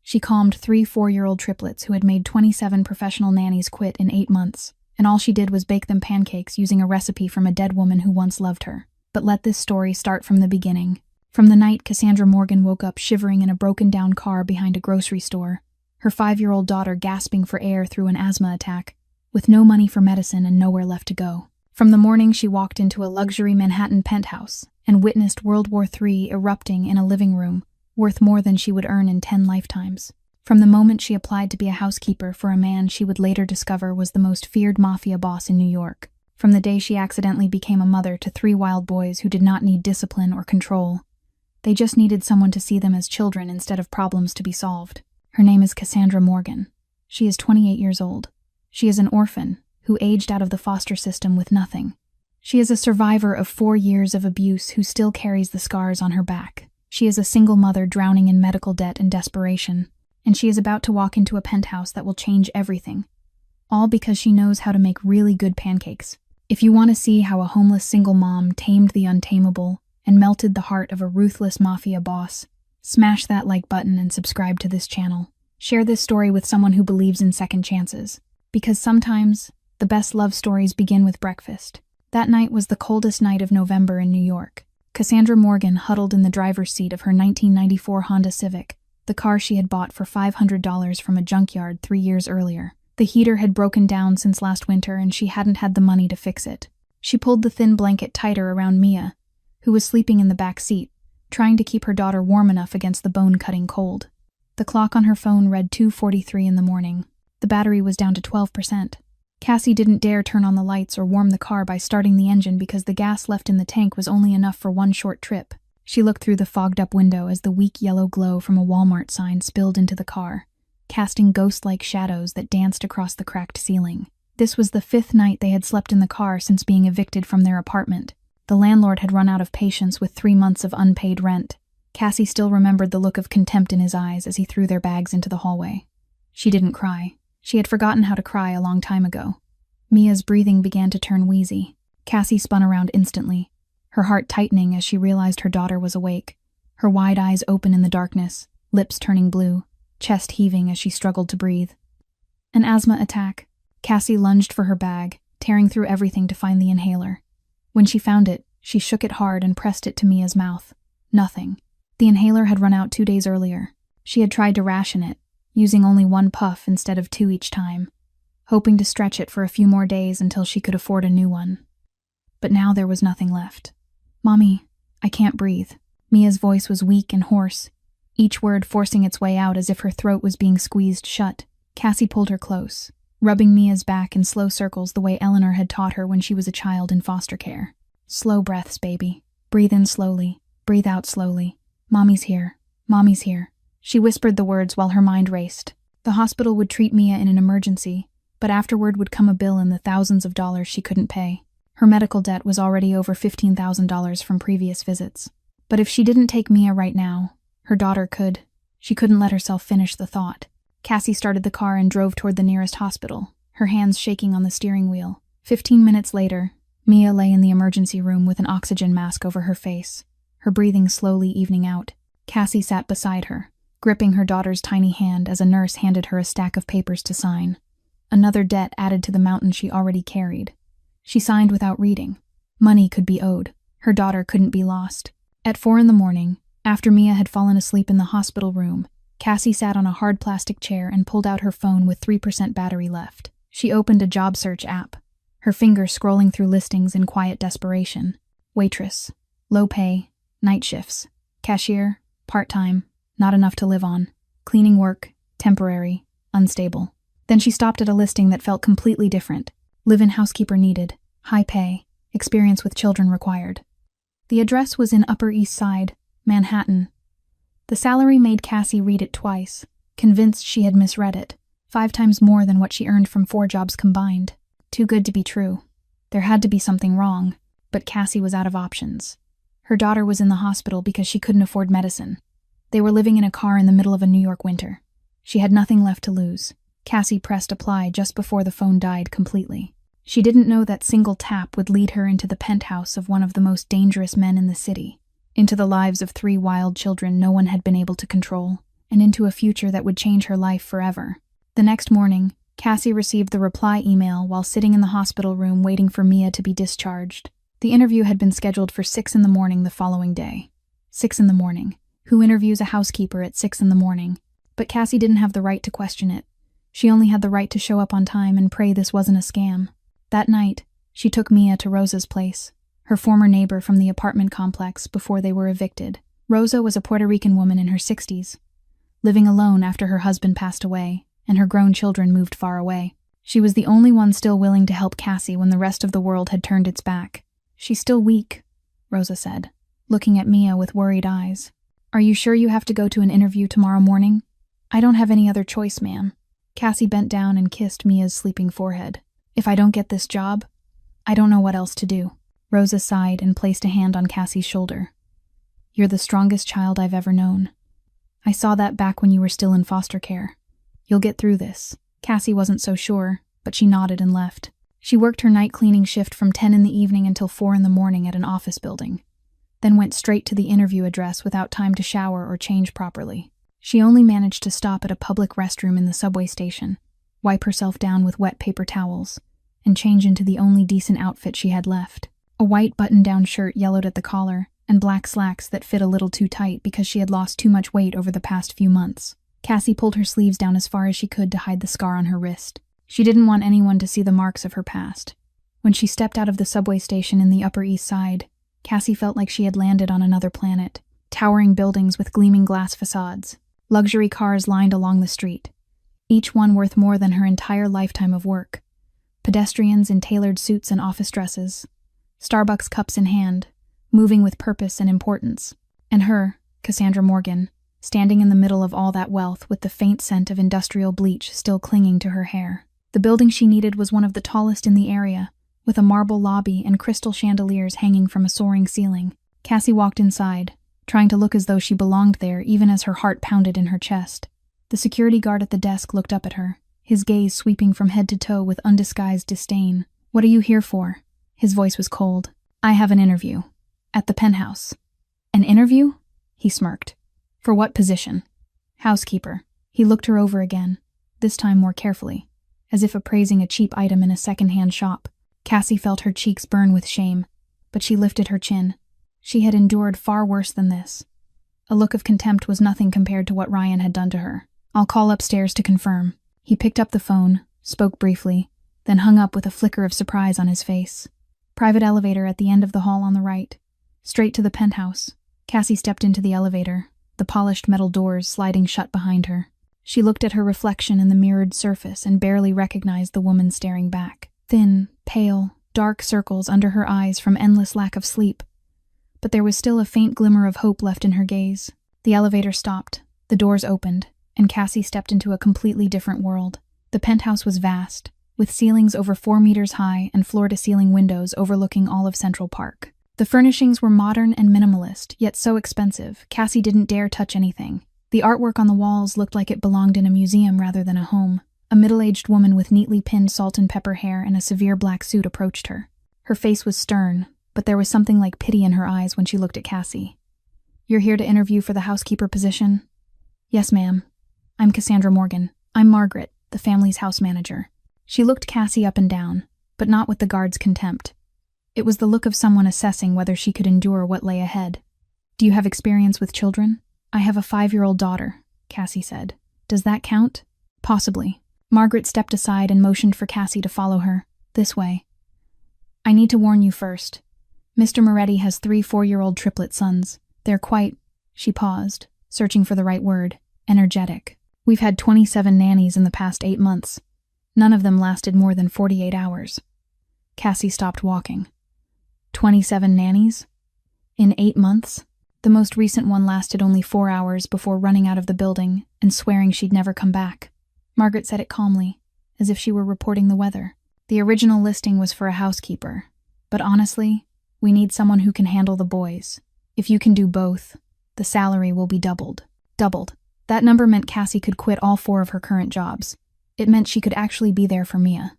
She calmed 3 4-year-old triplets who had made 27 professional nannies quit in 8 months, and all she did was bake them pancakes using a recipe from a dead woman who once loved her. But let this story start from the beginning. From the night Cassandra Morgan woke up shivering in a broken-down car behind a grocery store, her 5-year-old daughter gasping for air through an asthma attack, with no money for medicine and nowhere left to go. From the morning she walked into a luxury Manhattan penthouse and witnessed World War III erupting in a living room, worth more than she would earn in 10 lifetimes. From the moment she applied to be a housekeeper for a man she would later discover was the most feared mafia boss in New York. From the day she accidentally became a mother to 3 wild boys who did not need discipline or control. They just needed someone to see them as children instead of problems to be solved. Her name is Cassandra Morgan. She is 28 years old. She is an orphan who aged out of the foster system with nothing. She is a survivor of 4 years of abuse who still carries the scars on her back. She is a single mother drowning in medical debt and desperation, and she is about to walk into a penthouse that will change everything. All because she knows how to make really good pancakes. If you want to see how a homeless single mom tamed the untamable and melted the heart of a ruthless mafia boss, smash that like button and subscribe to this channel. Share this story with someone who believes in second chances. Because sometimes, the best love stories begin with breakfast. That night was the coldest night of November in New York. Cassandra Morgan huddled in the driver's seat of her 1994 Honda Civic, the car she had bought for $500 from a junkyard 3 years earlier. The heater had broken down since last winter and she hadn't had the money to fix it. She pulled the thin blanket tighter around Mia, who was sleeping in the back seat, trying to keep her daughter warm enough against the bone-cutting cold. The clock on her phone read 2:43 in the morning. The battery was down to 12%. Cassie didn't dare turn on the lights or warm the car by starting the engine because the gas left in the tank was only enough for one short trip. She looked through the fogged-up window as the weak yellow glow from a Walmart sign spilled into the car, casting ghost-like shadows that danced across the cracked ceiling. This was the 5th night they had slept in the car since being evicted from their apartment. The landlord had run out of patience with 3 months of unpaid rent. Cassie still remembered the look of contempt in his eyes as he threw their bags into the hallway. She didn't cry. She had forgotten how to cry a long time ago. Mia's breathing began to turn wheezy. Cassie spun around instantly, her heart tightening as she realized her daughter was awake, her wide eyes open in the darkness, lips turning blue, chest heaving as she struggled to breathe. An asthma attack. Cassie lunged for her bag, tearing through everything to find the inhaler. When she found it, she shook it hard and pressed it to Mia's mouth. Nothing. The inhaler had run out 2 days earlier. She had tried to ration it, using only 1 puff instead of 2 each time, hoping to stretch it for a few more days until she could afford a new one. But now there was nothing left. "Mommy, I can't breathe." Mia's voice was weak and hoarse, each word forcing its way out as if her throat was being squeezed shut. Cassie pulled her close, rubbing Mia's back in slow circles the way Eleanor had taught her when she was a child in foster care. "Slow breaths, baby. Breathe in slowly. Breathe out slowly. Mommy's here. Mommy's here." She whispered the words while her mind raced. The hospital would treat Mia in an emergency, but afterward would come a bill in the thousands of dollars she couldn't pay. Her medical debt was already over $15,000 from previous visits. But if she didn't take Mia right now, her daughter could. She couldn't let herself finish the thought. Cassie started the car and drove toward the nearest hospital, her hands shaking on the steering wheel. 15 minutes later, Mia lay in the emergency room with an oxygen mask over her face, her breathing slowly evening out. Cassie sat beside her, gripping her daughter's tiny hand as a nurse handed her a stack of papers to sign. Another debt added to the mountain she already carried. She signed without reading. Money could be owed. Her daughter couldn't be lost. At 4 in the morning, after Mia had fallen asleep in the hospital room, Cassie sat on a hard plastic chair and pulled out her phone with 3% battery left. She opened a job search app, her fingers scrolling through listings in quiet desperation. Waitress, low pay, night shifts, cashier, part-time, not enough to live on, cleaning work, temporary, unstable. Then she stopped at a listing that felt completely different. Live-in housekeeper needed, high pay, experience with children required. The address was in Upper East Side, Manhattan. The salary made Cassie read it twice, convinced she had misread it. 5 times more than what she earned from 4 jobs combined. Too good to be true. There had to be something wrong, but Cassie was out of options. Her daughter was in the hospital because she couldn't afford medicine. They were living in a car in the middle of a New York winter. She had nothing left to lose. Cassie pressed apply just before the phone died completely. She didn't know that single tap would lead her into the penthouse of one of the most dangerous men in the city, into the lives of 3 wild children no one had been able to control. and into a future that would change her life forever. The next morning, Cassie received the reply email while sitting in the hospital room waiting for Mia to be discharged. The interview had been scheduled for 6 in the morning the following day. 6 in the morning. Who interviews a housekeeper at 6 in the morning? But Cassie didn't have the right to question it. She only had the right to show up on time and pray this wasn't a scam. That night, she took Mia to Rosa's place, her former neighbor from the apartment complex before they were evicted. Rosa was a Puerto Rican woman in her 60s, living alone after her husband passed away and her grown children moved far away. She was the only one still willing to help Cassie when the rest of the world had turned its back. "She's still weak," Rosa said, looking at Mia with worried eyes. "Are you sure you have to go to an interview tomorrow morning?" "I don't have any other choice, ma'am." Cassie bent down and kissed Mia's sleeping forehead. "If I don't get this job, I don't know what else to do." Rosa sighed and placed a hand on Cassie's shoulder. "You're the strongest child I've ever known. I saw that back when you were still in foster care. You'll get through this." Cassie wasn't so sure, but she nodded and left. She worked her night cleaning shift from 10 in the evening until 4 in the morning at an office building, then went straight to the interview address without time to shower or change properly. She only managed to stop at a public restroom in the subway station, wipe herself down with wet paper towels, and change into the only decent outfit she had left. A white button-down shirt yellowed at the collar, and black slacks that fit a little too tight because she had lost too much weight over the past few months. Cassie pulled her sleeves down as far as she could to hide the scar on her wrist. She didn't want anyone to see the marks of her past. When she stepped out of the subway station in the Upper East Side, Cassie felt like she had landed on another planet. Towering buildings with gleaming glass facades, luxury cars lined along the street, each one worth more than her entire lifetime of work. Pedestrians in tailored suits and office dresses, Starbucks cups in hand, moving with purpose and importance. And her, Cassandra Morgan, standing in the middle of all that wealth with the faint scent of industrial bleach still clinging to her hair. The building she needed was one of the tallest in the area, with a marble lobby and crystal chandeliers hanging from a soaring ceiling. Cassie walked inside, trying to look as though she belonged there even as her heart pounded in her chest. The security guard at the desk looked up at her, his gaze sweeping from head to toe with undisguised disdain. "What are you here for?" His voice was cold. "I have an interview. At the penthouse." "An interview?" He smirked. "For what position?" "Housekeeper." He looked her over again, this time more carefully, as if appraising a cheap item in a second-hand shop. Cassie felt her cheeks burn with shame, but she lifted her chin. She had endured far worse than this. A look of contempt was nothing compared to what Ryan had done to her. "I'll call upstairs to confirm." He picked up the phone, spoke briefly, then hung up with a flicker of surprise on his face. Private elevator at the end of the hall on the right. Straight to the penthouse. Cassie stepped into the elevator, the polished metal doors sliding shut behind her. She looked at her reflection in the mirrored surface and barely recognized the woman staring back. Thin, pale, dark circles under her eyes from endless lack of sleep. But there was still a faint glimmer of hope left in her gaze. The elevator stopped, the doors opened, and Cassie stepped into a completely different world. The penthouse was vast, with ceilings over 4 meters high and floor-to-ceiling windows overlooking all of Central Park. The furnishings were modern and minimalist, yet so expensive, Cassie didn't dare touch anything. The artwork on the walls looked like it belonged in a museum rather than a home. A middle-aged woman with neatly pinned salt and pepper hair and a severe black suit approached her. Her face was stern, but there was something like pity in her eyes when she looked at Cassie. "You're here to interview for the housekeeper position?" "Yes, ma'am. I'm Cassandra Morgan. I'm Margaret, the family's house manager." She looked Cassie up and down, but not with the guard's contempt. It was the look of someone assessing whether she could endure what lay ahead. "Do you have experience with children?" "I have a 5-year-old daughter," Cassie said. "Does that count?" "Possibly." Margaret stepped aside and motioned for Cassie to follow her. "This way." "I need to warn you first. Mr. Moretti has 3 4-year-old triplet sons. They're quite—" She paused, searching for the right word. "Energetic. We've had 27 nannies in the past 8 months. None of them lasted more than 48 hours. Cassie stopped walking. 27 nannies? In 8 months? The most recent one lasted only 4 hours before running out of the building and swearing she'd never come back. Margaret said it calmly, as if she were reporting the weather. The original listing was for a housekeeper, but honestly, we need someone who can handle the boys. If you can do both, the salary will be doubled. Doubled. That number meant Cassie could quit all 4 of her current jobs. It meant she could actually be there for Mia.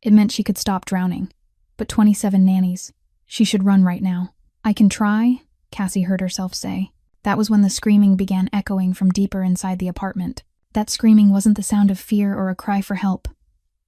It meant she could stop drowning. But 27 nannies. She should run right now. "I can try," Cassie heard herself say. That was when the screaming began echoing from deeper inside the apartment. That screaming wasn't the sound of fear or a cry for help.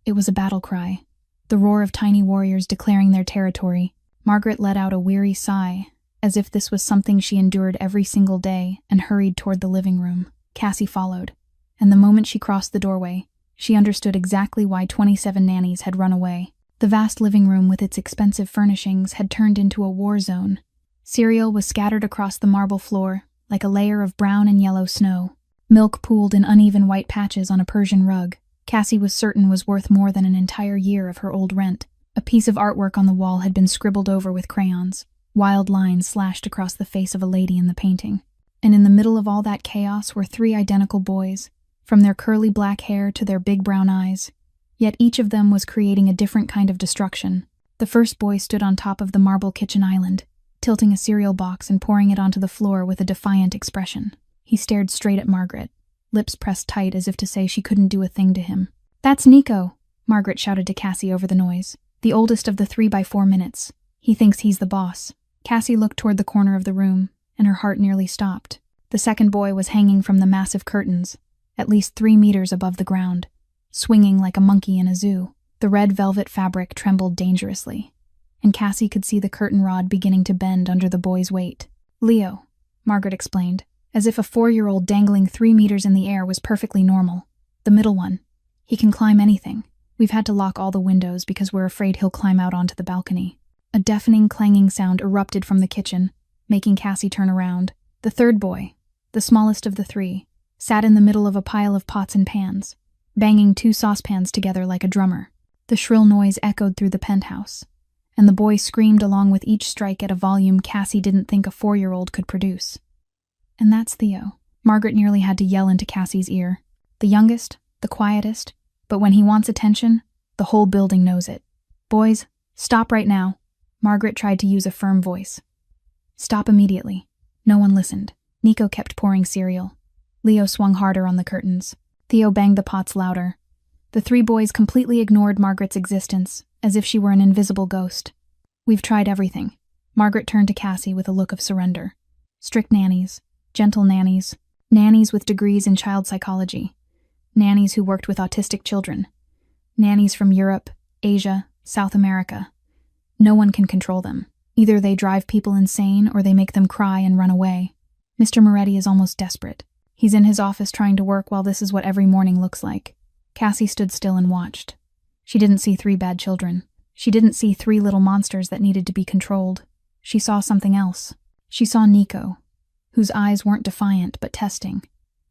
It was a battle cry, the roar of tiny warriors declaring their territory. Margaret let out a weary sigh, as if this was something she endured every single day, and hurried toward the living room. Cassie followed, and the moment she crossed the doorway, she understood exactly why 27 nannies had run away. The vast living room with its expensive furnishings had turned into a war zone. Cereal was scattered across the marble floor, like a layer of brown and yellow snow. Milk pooled in uneven white patches on a Persian rug. Cassie was certain was worth more than an entire year of her old rent. A piece of artwork on the wall had been scribbled over with crayons. Wild lines slashed across the face of a lady in the painting. And in the middle of all that chaos were 3 identical boys, from their curly black hair to their big brown eyes. Yet each of them was creating a different kind of destruction. The first boy stood on top of the marble kitchen island, tilting a cereal box and pouring it onto the floor with a defiant expression. He stared straight at Margaret, lips pressed tight as if to say she couldn't do a thing to him. "That's Nico," Margaret shouted to Cassie over the noise. "The oldest of the 3x4 minutes. He thinks he's the boss." Cassie looked toward the corner of the room, and her heart nearly stopped. The second boy was hanging from the massive curtains, at least 3 meters above the ground, swinging like a monkey in a zoo. The red velvet fabric trembled dangerously, and Cassie could see the curtain rod beginning to bend under the boy's weight. "Leo," Margaret explained, as if a 4-year-old dangling 3 meters in the air was perfectly normal. "The middle one. He can climb anything. We've had to lock all the windows because we're afraid he'll climb out onto the balcony." A deafening clanging sound erupted from the kitchen, making Cassie turn around. The third boy, the smallest of the 3, sat in the middle of a pile of pots and pans, banging 2 saucepans together like a drummer. The shrill noise echoed through the penthouse, and the boy screamed along with each strike at a volume Cassie didn't think a 4-year-old could produce. "And that's Theo," Margaret nearly had to yell into Cassie's ear. "The youngest, the quietest, but when he wants attention, the whole building knows it. Boys, stop right now." Margaret tried to use a firm voice. "Stop immediately." No one listened. Nico kept pouring cereal. Leo swung harder on the curtains. Theo banged the pots louder. The 3 boys completely ignored Margaret's existence, as if she were an invisible ghost. "We've tried everything." Margaret turned to Cassie with a look of surrender. "Strict nannies, gentle nannies, nannies with degrees in child psychology, nannies who worked with autistic children, nannies from Europe, Asia, South America. No one can control them. Either they drive people insane or they make them cry and run away. Mr. Moretti is almost desperate. He's in his office trying to work while this is what every morning looks like." Cassie stood still and watched. She didn't see 3 bad children. She didn't see 3 little monsters that needed to be controlled. She saw something else. She saw Nico, whose eyes weren't defiant but testing,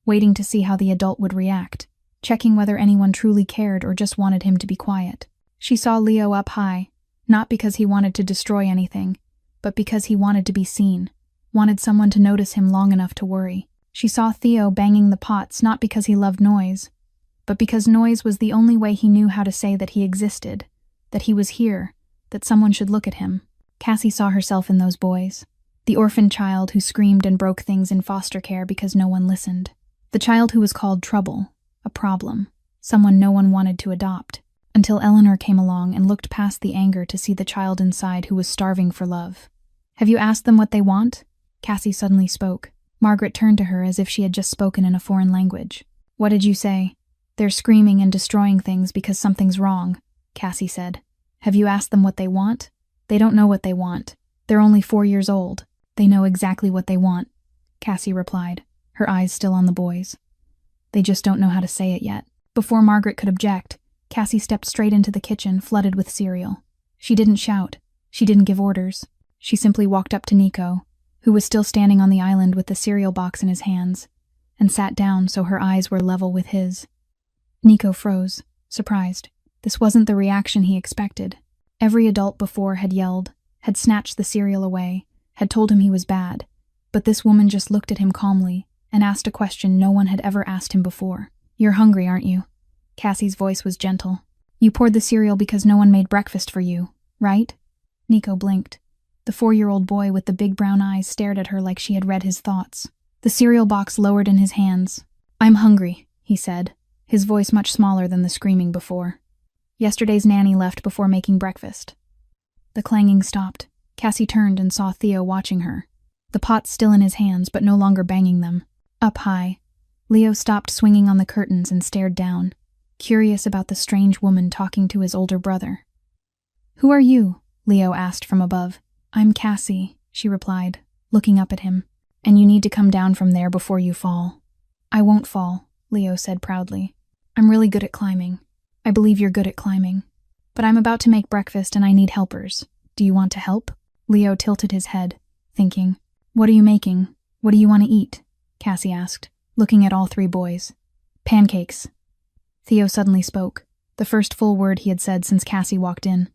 waiting to see how the adult would react, checking whether anyone truly cared or just wanted him to be quiet. She saw Leo up high, not because he wanted to destroy anything, but because he wanted to be seen, wanted someone to notice him long enough to worry. She saw Theo banging the pots not because he loved noise, but because noise was the only way he knew how to say that he existed, that he was here, that someone should look at him. Cassie saw herself in those boys. The orphan child who screamed and broke things in foster care because no one listened. The child who was called trouble, a problem, someone no one wanted to adopt. Until Eleanor came along and looked past the anger to see the child inside who was starving for love. "Have you asked them what they want?" Cassie suddenly spoke. Margaret turned to her as if she had just spoken in a foreign language. "What did you say?" "They're screaming and destroying things because something's wrong," Cassie said. "Have you asked them what they want?" "They don't know what they want. They're only 4 years old. They know exactly what they want," Cassie replied, her eyes still on the boys. "They just don't know how to say it yet." Before Margaret could object, Cassie stepped straight into the kitchen, flooded with cereal. She didn't shout. She didn't give orders. She simply walked up to Nico, who was still standing on the island with the cereal box in his hands, and sat down so her eyes were level with his. Nico froze, surprised. This wasn't the reaction he expected. Every adult before had yelled, had snatched the cereal away, had told him he was bad, but this woman just looked at him calmly and asked a question no one had ever asked him before. "You're hungry, aren't you?" Cassie's voice was gentle. "You poured the cereal because no one made breakfast for you, right?" Nico blinked. The 4-year-old boy with the big brown eyes stared at her like she had read his thoughts. The cereal box lowered in his hands. "I'm hungry," he said, his voice much smaller than the screaming before. "Yesterday's nanny left before making breakfast." The clanging stopped. Cassie turned and saw Theo watching her. the pot still in his hands but no longer banging them. Up high, Leo stopped swinging on the curtains and stared down, curious about the strange woman talking to his older brother. "Who are you?" Leo asked from above. "I'm Cassie," she replied, looking up at him. "And you need to come down from there before you fall." "I won't fall," Leo said proudly. "I'm really good at climbing. I believe you're good at climbing. But I'm about to make breakfast and I need helpers. Do you want to help?" Leo tilted his head, thinking, "What are you making? What do you want to eat?" Cassie asked, looking at all three boys. "Pancakes." Theo suddenly spoke, the first full word he had said since Cassie walked in.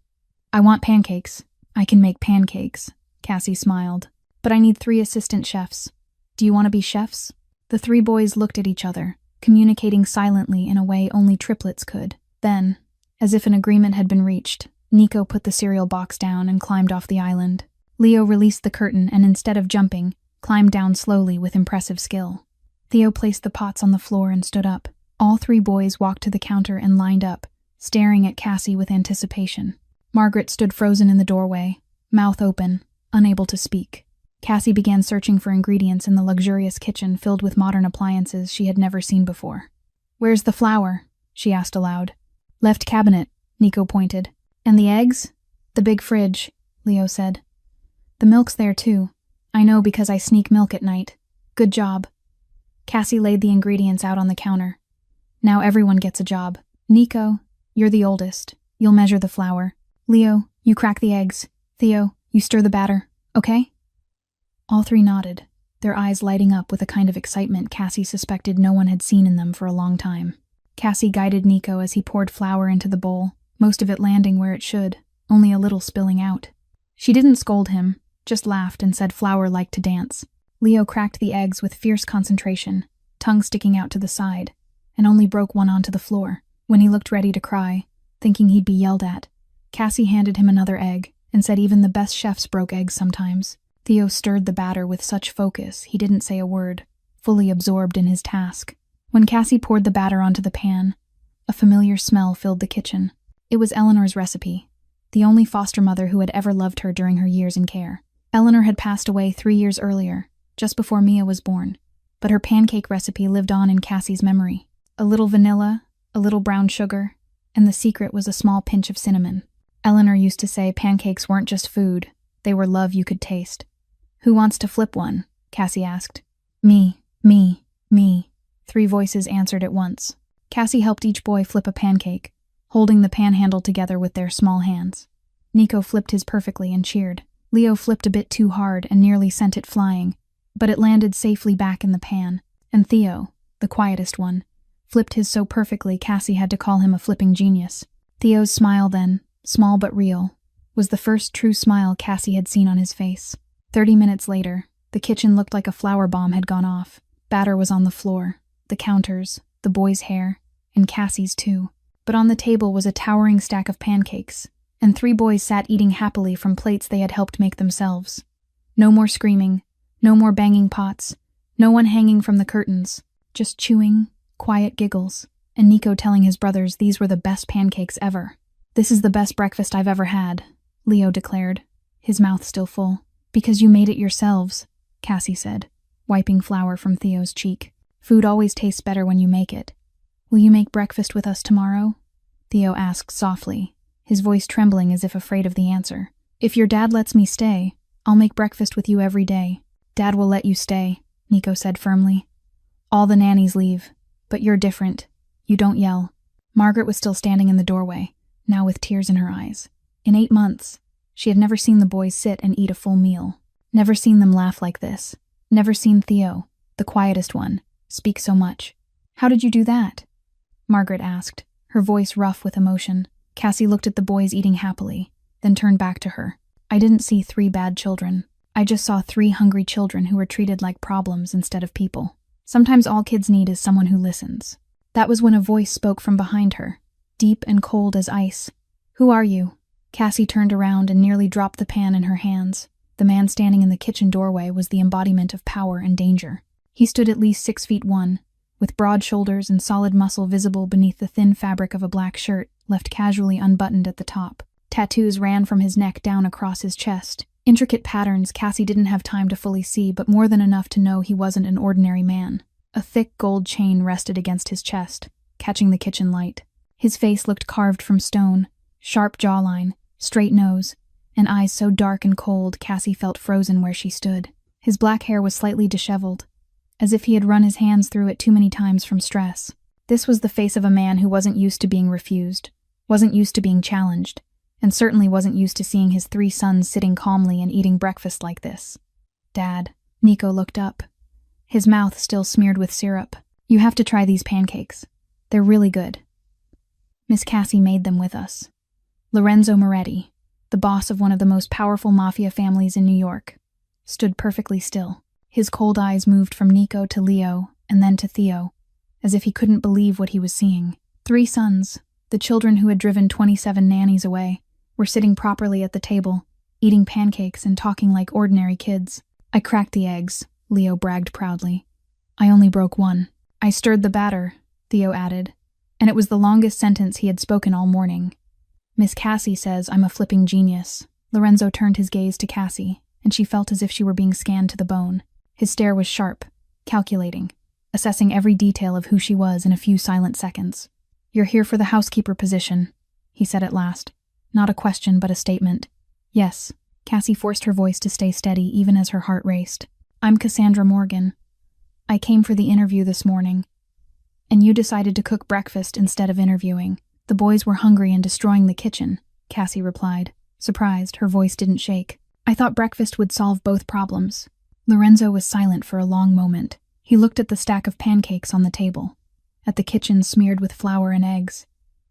"I want pancakes." "I can make pancakes," Cassie smiled. "But I need 3 assistant chefs. Do you want to be chefs?" The 3 boys looked at each other, communicating silently in a way only triplets could. Then, as if an agreement had been reached, Nico put the cereal box down and climbed off the island. Leo released the curtain and instead of jumping, climbed down slowly with impressive skill. Theo placed the pots on the floor and stood up. All 3 boys walked to the counter and lined up, staring at Cassie with anticipation. Margaret stood frozen in the doorway, mouth open, unable to speak. Cassie began searching for ingredients in the luxurious kitchen filled with modern appliances she had never seen before. "Where's the flour?" she asked aloud. "Left cabinet," Nico pointed. "And the eggs?" "The big fridge," Leo said. "The milk's there too. I know because I sneak milk at night. Good job." Cassie laid the ingredients out on the counter. "Now everyone gets a job. Nico, you're the oldest. You'll measure the flour. Leo, you crack the eggs. Theo, you stir the batter, okay?" All 3 nodded, their eyes lighting up with a kind of excitement Cassie suspected no one had seen in them for a long time. Cassie guided Nico as he poured flour into the bowl, most of it landing where it should, only a little spilling out. She didn't scold him, just laughed and said flour liked to dance. Leo cracked the eggs with fierce concentration, tongue sticking out to the side, and only broke one onto the floor. When he looked ready to cry, thinking he'd be yelled at, Cassie handed him another egg and said even the best chefs broke eggs sometimes. Theo stirred the batter with such focus he didn't say a word, fully absorbed in his task. When Cassie poured the batter onto the pan, a familiar smell filled the kitchen. It was Eleanor's recipe, the only foster mother who had ever loved her during her years in care. Eleanor had passed away 3 years earlier, just before Mia was born, but her pancake recipe lived on in Cassie's memory. A little vanilla, a little brown sugar, and the secret was a small pinch of cinnamon. Eleanor used to say pancakes weren't just food, they were love you could taste. "Who wants to flip one?" Cassie asked. Me. 3 voices answered at once. Cassie helped each boy flip a pancake, holding the pan handle together with their small hands. Nico flipped his perfectly and cheered. Leo flipped a bit too hard and nearly sent it flying, but it landed safely back in the pan. And Theo, the quietest one, flipped his so perfectly Cassie had to call him a flipping genius. Theo's smile then, small but real, was the first true smile Cassie had seen on his face. 30 minutes later, the kitchen looked like a flour bomb had gone off. Batter was on the floor, the counters, the boys' hair, and Cassie's too. But on the table was a towering stack of pancakes, and 3 boys sat eating happily from plates they had helped make themselves. No more screaming, no more banging pots, no one hanging from the curtains, just chewing, quiet giggles, and Nico telling his brothers these were the best pancakes ever. "This is the best breakfast I've ever had," Leo declared, his mouth still full. "Because you made it yourselves," Cassie said, wiping flour from Theo's cheek. "Food always tastes better when you make it." "Will you make breakfast with us tomorrow?" Theo asked softly, his voice trembling as if afraid of the answer. "If your dad lets me stay, I'll make breakfast with you every day." "Dad will let you stay," Nico said firmly. "All the nannies leave, but you're different. You don't yell." Margaret was still standing in the doorway, now with tears in her eyes. In 8 months, she had never seen the boys sit and eat a full meal, never seen them laugh like this, never seen Theo, the quietest one, speak so much. "How did you do that?" Margaret asked, her voice rough with emotion. Cassie looked at the boys eating happily, then turned back to her. "I didn't see 3 bad children. I just saw 3 hungry children who were treated like problems instead of people. Sometimes all kids need is someone who listens." That was when a voice spoke from behind her, deep and cold as ice. "Who are you?" Cassie turned around and nearly dropped the pan in her hands. The man standing in the kitchen doorway was the embodiment of power and danger. He stood at least 6'1", with broad shoulders and solid muscle visible beneath the thin fabric of a black shirt left casually unbuttoned at the top. Tattoos ran from his neck down across his chest, Intricate patterns Cassie didn't have time to fully see, but more than enough to know he wasn't an ordinary man. A thick gold chain rested against his chest, catching the kitchen light. His face looked carved from stone, sharp jawline, straight nose, and eyes so dark and cold Cassie felt frozen where she stood. His black hair was slightly disheveled, as if he had run his hands through it too many times from stress. This was the face of a man who wasn't used to being refused, wasn't used to being challenged, and certainly wasn't used to seeing his 3 sons sitting calmly and eating breakfast like this. "Dad." Nico looked up, his mouth still smeared with syrup. "You have to try these pancakes. They're really good. Miss Cassie made them with us." Lorenzo Moretti, the boss of one of the most powerful Mafia families in New York, stood perfectly still. His cold eyes moved from Nico to Leo and then to Theo, as if he couldn't believe what he was seeing. 3 sons, the children who had driven 27 nannies away, were sitting properly at the table, eating pancakes and talking like ordinary kids. "I cracked the eggs," Leo bragged proudly. "I only broke one. I stirred the batter," Theo added, and it was the longest sentence he had spoken all morning. "Miss Cassie says I'm a flipping genius." Lorenzo turned his gaze to Cassie, and she felt as if she were being scanned to the bone. His stare was sharp, calculating, assessing every detail of who she was in a few silent seconds. "You're here for the housekeeper position," he said at last. Not a question, but a statement. "Yes." Cassie forced her voice to stay steady even as her heart raced. "I'm Cassandra Morgan. I came for the interview this morning. And you decided to cook breakfast instead of interviewing. The boys were hungry and destroying the kitchen," Cassie replied. Surprised, her voice didn't shake. "I thought breakfast would solve both problems." Lorenzo was silent for a long moment. He looked at the stack of pancakes on the table, at the kitchen smeared with flour and eggs,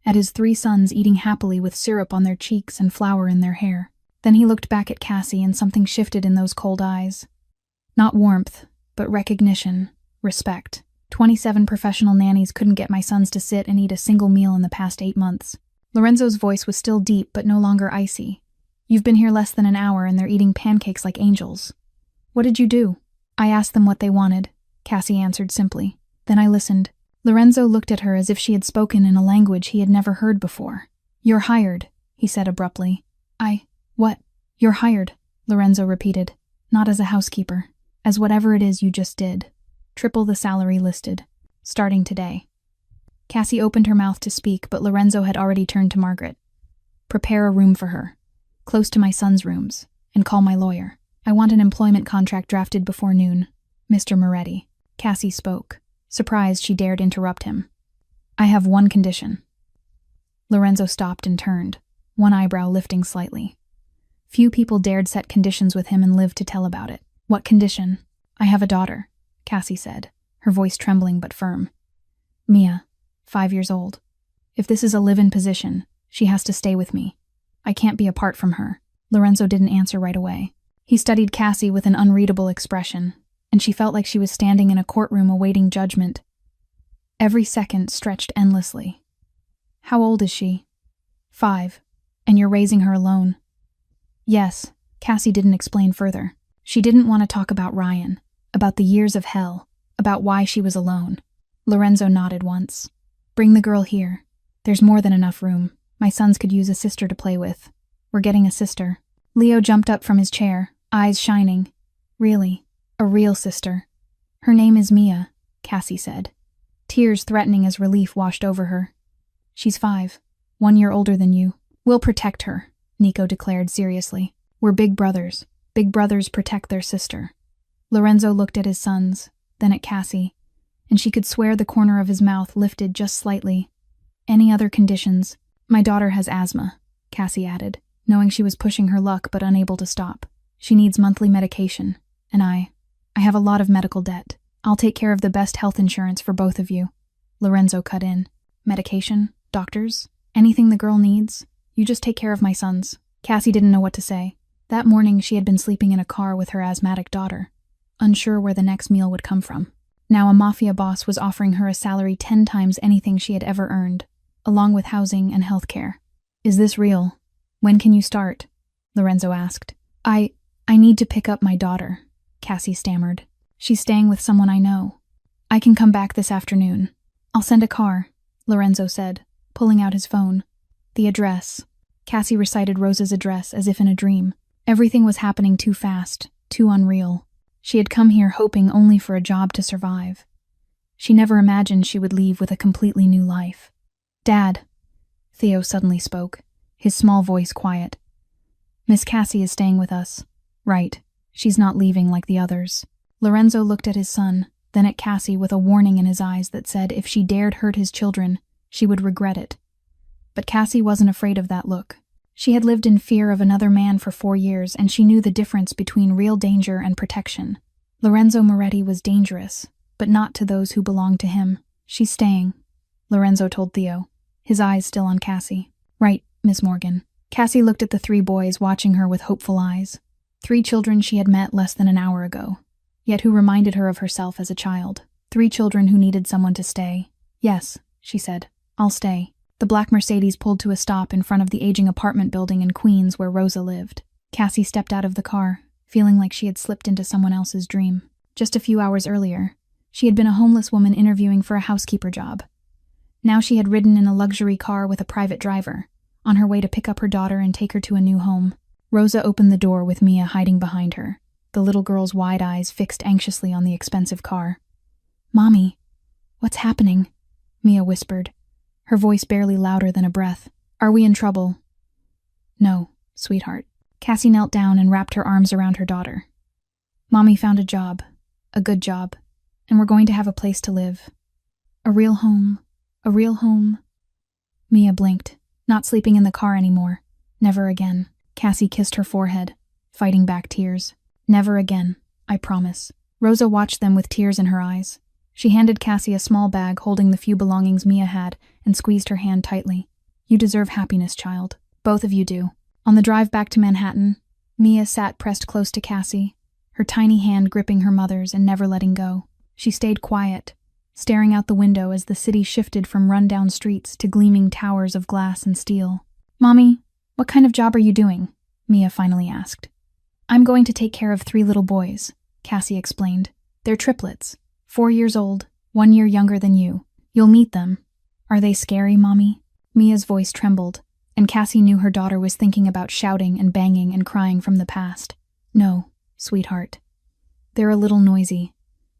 at his 3 sons eating happily with syrup on their cheeks and flour in their hair. Then he looked back at Cassie and something shifted in those cold eyes. Not warmth, but recognition, respect. 27 professional nannies couldn't get my sons to sit and eat a single meal in the past 8 months. Lorenzo's voice was still deep but no longer icy. "You've been here less than an hour and they're eating pancakes like angels. What did you do?" "I asked them what they wanted," Cassie answered simply. "Then I listened." Lorenzo looked at her as if she had spoken in a language he had never heard before. "You're hired," he said abruptly. What?" "You're hired," Lorenzo repeated. "Not as a housekeeper. As whatever it is you just did. Triple the salary listed. Starting today." Cassie opened her mouth to speak, but Lorenzo had already turned to Margaret. "Prepare a room for her, close to my son's rooms, and call my lawyer. I want an employment contract drafted before noon." "Mr. Moretti." Cassie spoke. Surprised, she dared interrupt him. "I have one condition." Lorenzo stopped and turned, one eyebrow lifting slightly. Few people dared set conditions with him and live to tell about it. "What condition?" "I have a daughter," Cassie said, her voice trembling but firm. "Mia, 5 years old. If this is a live-in position, she has to stay with me. I can't be apart from her." Lorenzo didn't answer right away. He studied Cassie with an unreadable expression, and she felt like she was standing in a courtroom awaiting judgment. Every second stretched endlessly. "How old is she?" 5. "And you're raising her alone?" "Yes." Cassie didn't explain further. She didn't want to talk about Ryan, about the years of hell, about why she was alone. Lorenzo nodded once. "Bring the girl here. There's more than enough room. My sons could use a sister to play with. We're getting a sister." Leo jumped up from his chair, eyes shining. "Really? A real sister?" "Her name is Mia," Cassie said. Tears threatening as relief washed over her. "She's 5, 1 year older than you." "We'll protect her," Nico declared seriously. "We're big brothers. Big brothers protect their sister." Lorenzo looked at his sons, then at Cassie, and she could swear the corner of his mouth lifted just slightly. "Any other conditions?" "My daughter has asthma," Cassie added, knowing she was pushing her luck but unable to stop. "She needs monthly medication, and I have a lot of medical debt. I'll take care of the best health insurance for both of you." Lorenzo cut in. "Medication? Doctors? Anything the girl needs? You just take care of my sons." Cassie didn't know what to say. That morning she had been sleeping in a car with her asthmatic daughter, unsure where the next meal would come from. Now a Mafia boss was offering her a salary 10 times anything she had ever earned, along with housing and health care. "Is this real? When can you start?" Lorenzo asked. I need to pick up my daughter," Cassie stammered. "She's staying with someone I know. I can come back this afternoon." "I'll send a car," Lorenzo said, pulling out his phone. "The address." Cassie recited Rosa's address as if in a dream. Everything was happening too fast, too unreal. She had come here hoping only for a job to survive. She never imagined she would leave with a completely new life. "Dad," Theo suddenly spoke, his small voice quiet. "Miss Cassie is staying with us." "Right. She's not leaving like the others." Lorenzo looked at his son, then at Cassie with a warning in his eyes that said if she dared hurt his children, she would regret it. But Cassie wasn't afraid of that look. She had lived in fear of another man for 4 years, and she knew the difference between real danger and protection. Lorenzo Moretti was dangerous, but not to those who belonged to him. "She's staying," Lorenzo told Theo, his eyes still on Cassie. "Right, Miss Morgan." Cassie looked at the 3 boys, watching her with hopeful eyes. 3 children she had met less than an hour ago, yet who reminded her of herself as a child. 3 children who needed someone to stay. "Yes," she said, "I'll stay." The black Mercedes pulled to a stop in front of the aging apartment building in Queens where Rosa lived. Cassie stepped out of the car, feeling like she had slipped into someone else's dream. Just a few hours earlier, she had been a homeless woman interviewing for a housekeeper job. Now she had ridden in a luxury car with a private driver, on her way to pick up her daughter and take her to a new home. Rosa opened the door with Mia hiding behind her, the little girl's wide eyes fixed anxiously on the expensive car. "Mommy, what's happening?" Mia whispered, her voice barely louder than a breath. "Are we in trouble?" "No, sweetheart." Cassie knelt down and wrapped her arms around her daughter. "Mommy found a job, a good job, and we're going to have a place to live. A real home, a real home." Mia blinked, not sleeping in the car anymore. "Never again." Cassie kissed her forehead, fighting back tears. "Never again, I promise." Rosa watched them with tears in her eyes. She handed Cassie a small bag holding the few belongings Mia had and squeezed her hand tightly. "You deserve happiness, child. Both of you do." On the drive back to Manhattan, Mia sat pressed close to Cassie, her tiny hand gripping her mother's and never letting go. She stayed quiet, staring out the window as the city shifted from run-down streets to gleaming towers of glass and steel. "Mommy, what kind of job are you doing?" Mia finally asked. "I'm going to take care of 3 little boys," Cassie explained. "They're triplets, 4 years old, 1 year younger than you. You'll meet them." "Are they scary, Mommy?" Mia's voice trembled, and Cassie knew her daughter was thinking about shouting and banging and crying from the past. "No, sweetheart. They're a little noisy,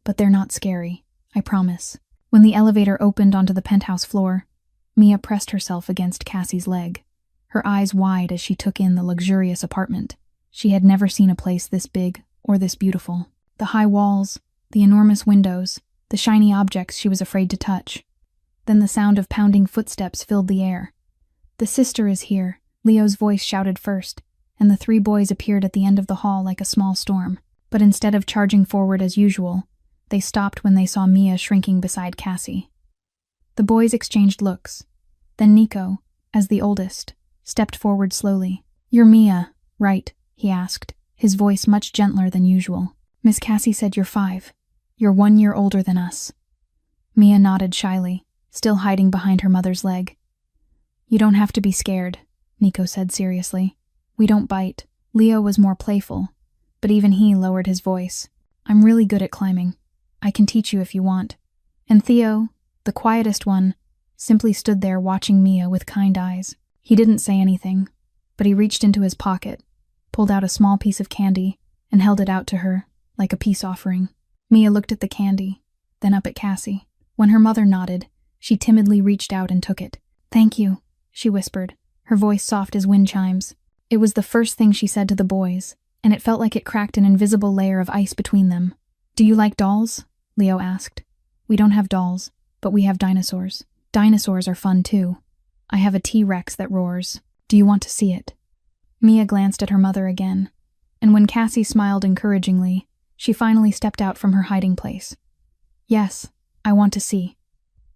but they're not scary, I promise." When the elevator opened onto the penthouse floor, Mia pressed herself against Cassie's leg, her eyes wide as she took in the luxurious apartment. She had never seen a place this big or this beautiful. The high walls, the enormous windows, the shiny objects she was afraid to touch. Then the sound of pounding footsteps filled the air. "The sister is here," Leo's voice shouted first, and the 3 boys appeared at the end of the hall like a small storm. But instead of charging forward as usual, they stopped when they saw Mia shrinking beside Cassie. The boys exchanged looks. Then Nico, as the oldest, stepped forward slowly. "You're Mia, right?" he asked, his voice much gentler than usual. "Miss Cassie said you're 5. You're 1 year older than us." Mia nodded shyly, still hiding behind her mother's leg. "You don't have to be scared," Nico said seriously. "We don't bite." Leo was more playful, but even he lowered his voice. "I'm really good at climbing. I can teach you if you want." And Theo, the quietest one, simply stood there watching Mia with kind eyes. He didn't say anything, but he reached into his pocket, pulled out a small piece of candy, and held it out to her, like a peace offering. Mia looked at the candy, then up at Cassie. When her mother nodded, she timidly reached out and took it. "Thank you," she whispered, her voice soft as wind chimes. It was the first thing she said to the boys, and it felt like it cracked an invisible layer of ice between them. "Do you like dolls?" Leo asked. "We don't have dolls, but we have dinosaurs. Dinosaurs are fun too. I have a T-Rex that roars. Do you want to see it?" Mia glanced at her mother again, and when Cassie smiled encouragingly, she finally stepped out from her hiding place. "Yes, I want to see."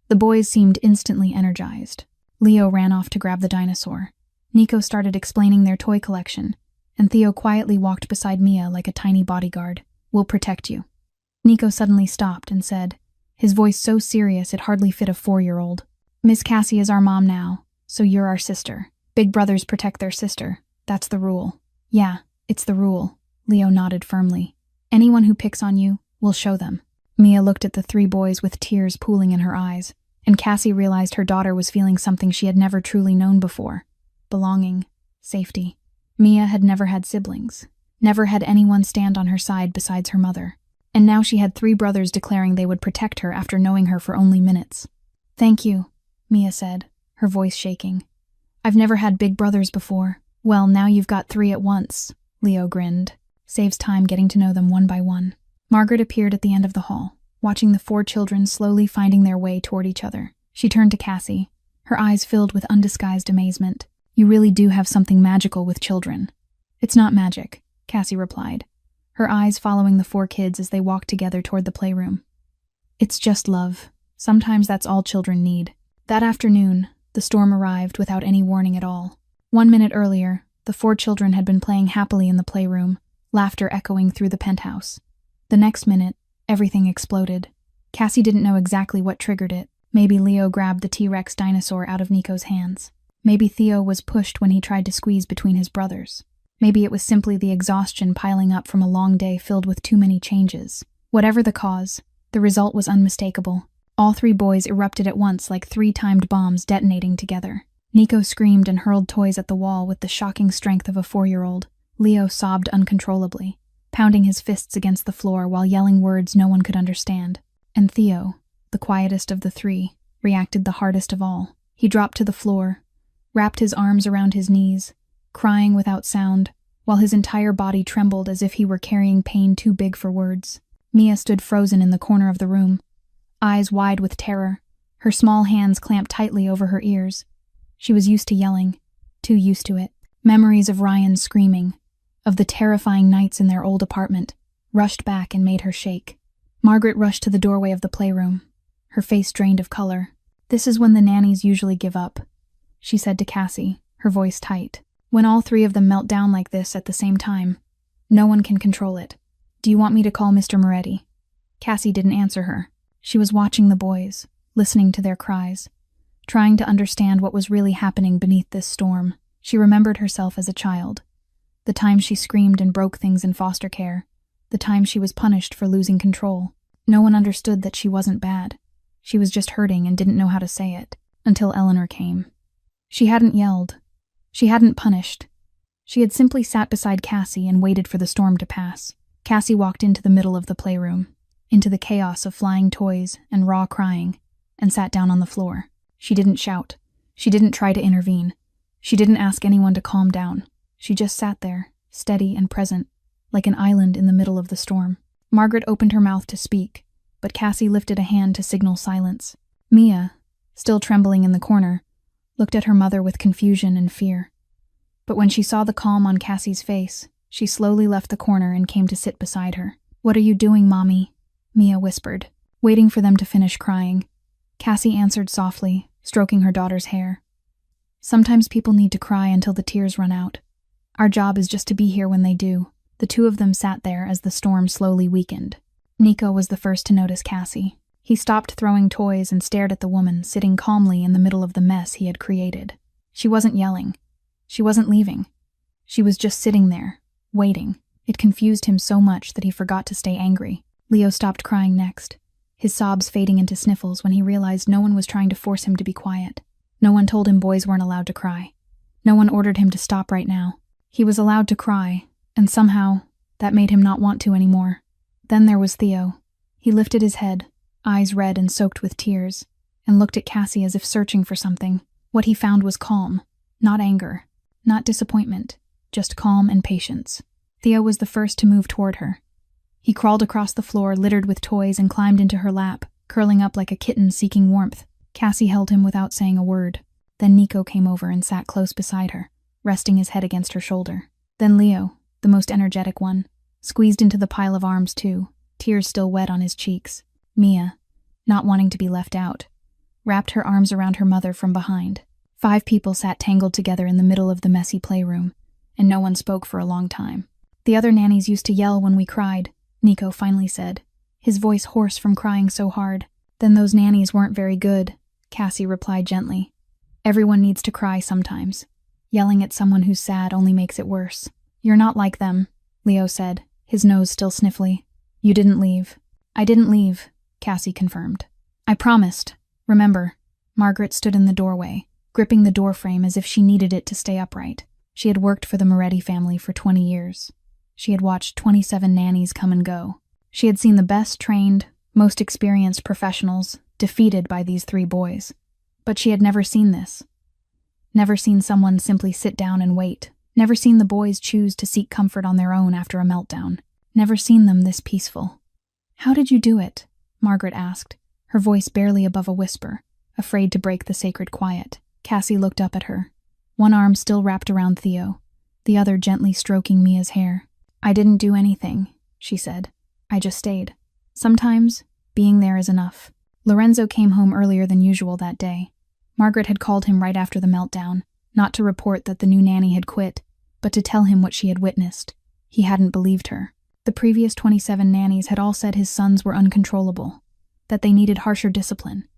The boys seemed instantly energized. Leo ran off to grab the dinosaur. Nico started explaining their toy collection, and Theo quietly walked beside Mia like a tiny bodyguard. "We'll protect you." Nico suddenly stopped and said, his voice so serious it hardly fit a 4-year-old. "Miss Cassie is our mom now, so you're our sister. Big brothers protect their sister. That's the rule." "Yeah, it's the rule," Leo nodded firmly. "Anyone who picks on you, we'll show them." Mia looked at the 3 boys with tears pooling in her eyes, and Cassie realized her daughter was feeling something she had never truly known before. Belonging, safety. Mia had never had siblings, never had anyone stand on her side besides her mother. And now she had 3 brothers declaring they would protect her after knowing her for only minutes. "Thank you," Mia said, her voice shaking. "I've never had big brothers before." "Well, now you've got 3 at once," Leo grinned. "Saves time getting to know them one by one." Margaret appeared at the end of the hall, watching the 4 children slowly finding their way toward each other. She turned to Cassie, her eyes filled with undisguised amazement. "You really do have something magical with children." "It's not magic," Cassie replied, her eyes following the 4 kids as they walked together toward the playroom. "It's just love. Sometimes that's all children need." That afternoon, the storm arrived without any warning at all. 1 minute earlier, the 4 children had been playing happily in the playroom, laughter echoing through the penthouse. The next minute, everything exploded. Cassie didn't know exactly what triggered it. Maybe Leo grabbed the T-Rex dinosaur out of Nico's hands. Maybe Theo was pushed when he tried to squeeze between his brothers. Maybe it was simply the exhaustion piling up from a long day filled with too many changes. Whatever the cause, the result was unmistakable. All 3 boys erupted at once like 3 timed bombs detonating together. Nico screamed and hurled toys at the wall with the shocking strength of a 4-year-old. Leo sobbed uncontrollably, pounding his fists against the floor while yelling words no one could understand. And Theo, the quietest of the 3, reacted the hardest of all. He dropped to the floor, wrapped his arms around his knees, crying without sound, while his entire body trembled as if he were carrying pain too big for words. Mia stood frozen in the corner of the room, eyes wide with terror, her small hands clamped tightly over her ears. She was used to yelling, too used to it. Memories of Ryan screaming, of the terrifying nights in their old apartment, rushed back and made her shake. Margaret rushed to the doorway of the playroom, her face drained of color. "This is when the nannies usually give up," she said to Cassie, her voice tight. "When all 3 of them melt down like this at the same time, no one can control it. Do you want me to call Mr. Moretti?" Cassie didn't answer her. She was watching the boys, listening to their cries, trying to understand what was really happening beneath this storm. She remembered herself as a child, the time she screamed and broke things in foster care, the time she was punished for losing control. No one understood that she wasn't bad. She was just hurting and didn't know how to say it, until Eleanor came. She hadn't yelled. She hadn't punished. She had simply sat beside Cassie and waited for the storm to pass. Cassie walked into the middle of the playroom, into the chaos of flying toys and raw crying, and sat down on the floor. She didn't shout. She didn't try to intervene. She didn't ask anyone to calm down. She just sat there, steady and present, like an island in the middle of the storm. Margaret opened her mouth to speak, but Cassie lifted a hand to signal silence. Mia, still trembling in the corner, looked at her mother with confusion and fear. But when she saw the calm on Cassie's face, she slowly left the corner and came to sit beside her. "What are you doing, Mommy?" Mia whispered, waiting for them to finish crying. Cassie answered softly, stroking her daughter's hair. "Sometimes people need to cry until the tears run out. Our job is just to be here when they do." The 2 of them sat there as the storm slowly weakened. Nico was the first to notice Cassie. He stopped throwing toys and stared at the woman sitting calmly in the middle of the mess he had created. She wasn't yelling. She wasn't leaving. She was just sitting there, waiting. It confused him so much that he forgot to stay angry. Leo stopped crying next, his sobs fading into sniffles when he realized no one was trying to force him to be quiet. No one told him boys weren't allowed to cry. No one ordered him to stop right now. He was allowed to cry, and somehow, that made him not want to anymore. Then there was Theo. He lifted his head, eyes red and soaked with tears, and looked at Cassie as if searching for something. What he found was calm, not anger, not disappointment, just calm and patience. Theo was the first to move toward her. He crawled across the floor littered with toys and climbed into her lap, curling up like a kitten seeking warmth. Cassie held him without saying a word. Then Nico came over and sat close beside her, resting his head against her shoulder. Then Leo, the most energetic one, squeezed into the pile of arms too, tears still wet on his cheeks. Mia, not wanting to be left out, wrapped her arms around her mother from behind. 5 people sat tangled together in the middle of the messy playroom, and no one spoke for a long time. "The other nannies used to yell when we cried," Nico finally said, his voice hoarse from crying so hard. "Then those nannies weren't very good," Cassie replied gently. "Everyone needs to cry sometimes. Yelling at someone who's sad only makes it worse." "You're not like them," Leo said, his nose still sniffly. "You didn't leave." "I didn't leave," Cassie confirmed. "I promised. Remember." Margaret stood in the doorway, gripping the doorframe as if she needed it to stay upright. She had worked for the Moretti family for 20 years. She had watched 27 nannies come and go. She had seen the best trained, most experienced professionals defeated by these 3 boys. But she had never seen this. Never seen someone simply sit down and wait. Never seen the boys choose to seek comfort on their own after a meltdown. Never seen them this peaceful. "How did you do it?" Margaret asked, her voice barely above a whisper, afraid to break the sacred quiet. Cassie looked up at her, one arm still wrapped around Theo, the other gently stroking Mia's hair. "I didn't do anything," she said. "I just stayed. Sometimes, being there is enough." Lorenzo came home earlier than usual that day. Margaret had called him right after the meltdown, not to report that the new nanny had quit, but to tell him what she had witnessed. He hadn't believed her. The previous 27 nannies had all said his sons were uncontrollable, that they needed harsher discipline,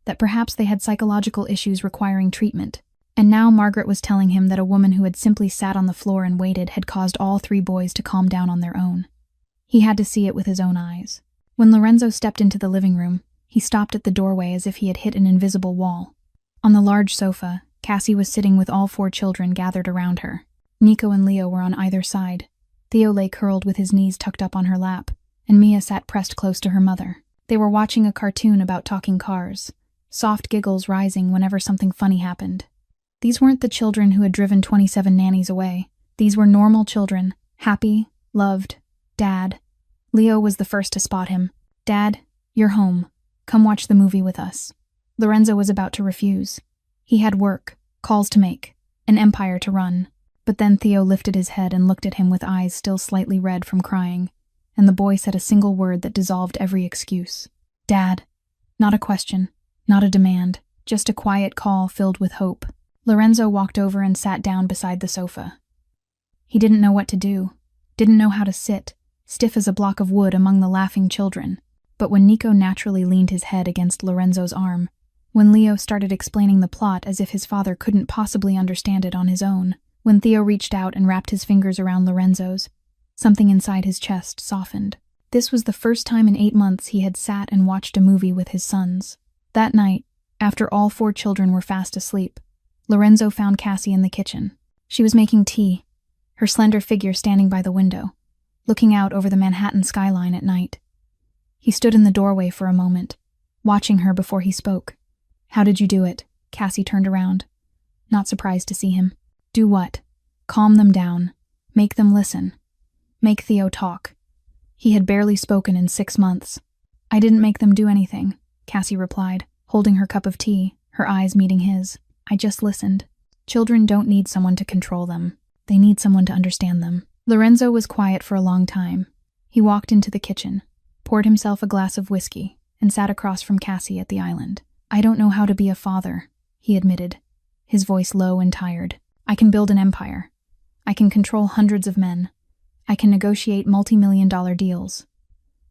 that perhaps they had psychological issues requiring treatment. And now Margaret was telling him that a woman who had simply sat on the floor and waited had caused all 3 boys to calm down on their own. He had to see it with his own eyes. When Lorenzo stepped into the living room, he stopped at the doorway as if he had hit an invisible wall. On the large sofa, Cassie was sitting with all 4 children gathered around her. Nico and Leo were on either side. Theo lay curled with his knees tucked up on her lap, and Mia sat pressed close to her mother. They were watching a cartoon about talking cars, soft giggles rising whenever something funny happened. These weren't the children who had driven 27 nannies away. These were normal children, happy, loved. "Dad." Leo was the first to spot him. "Dad, you're home. Come watch the movie with us." Lorenzo was about to refuse. He had work, calls to make, an empire to run. But then Theo lifted his head and looked at him with eyes still slightly red from crying, and the boy said a single word that dissolved every excuse. "Dad." Not a question, not a demand, just a quiet call filled with hope. Lorenzo walked over and sat down beside the sofa. He didn't know what to do, didn't know how to sit, stiff as a block of wood among the laughing children. But when Nico naturally leaned his head against Lorenzo's arm, when Leo started explaining the plot as if his father couldn't possibly understand it on his own, when Theo reached out and wrapped his fingers around Lorenzo's, something inside his chest softened. This was the first time in 8 months he had sat and watched a movie with his sons. That night, after all 4 children were fast asleep, Lorenzo found Cassie in the kitchen. She was making tea, her slender figure standing by the window, looking out over the Manhattan skyline at night. He stood in the doorway for a moment, watching her before he spoke. "How did you do it?" Cassie turned around, not surprised to see him. "Do what?" "Calm them down. Make them listen. Make Theo talk." He had barely spoken in 6 months. "I didn't make them do anything," Cassie replied, holding her cup of tea, her eyes meeting his. "I just listened. Children don't need someone to control them. They need someone to understand them." Lorenzo was quiet for a long time. He walked into the kitchen, poured himself a glass of whiskey, and sat across from Cassie at the island. "I don't know how to be a father," he admitted, his voice low and tired. "I can build an empire. I can control hundreds of men. I can negotiate multi-million-dollar deals.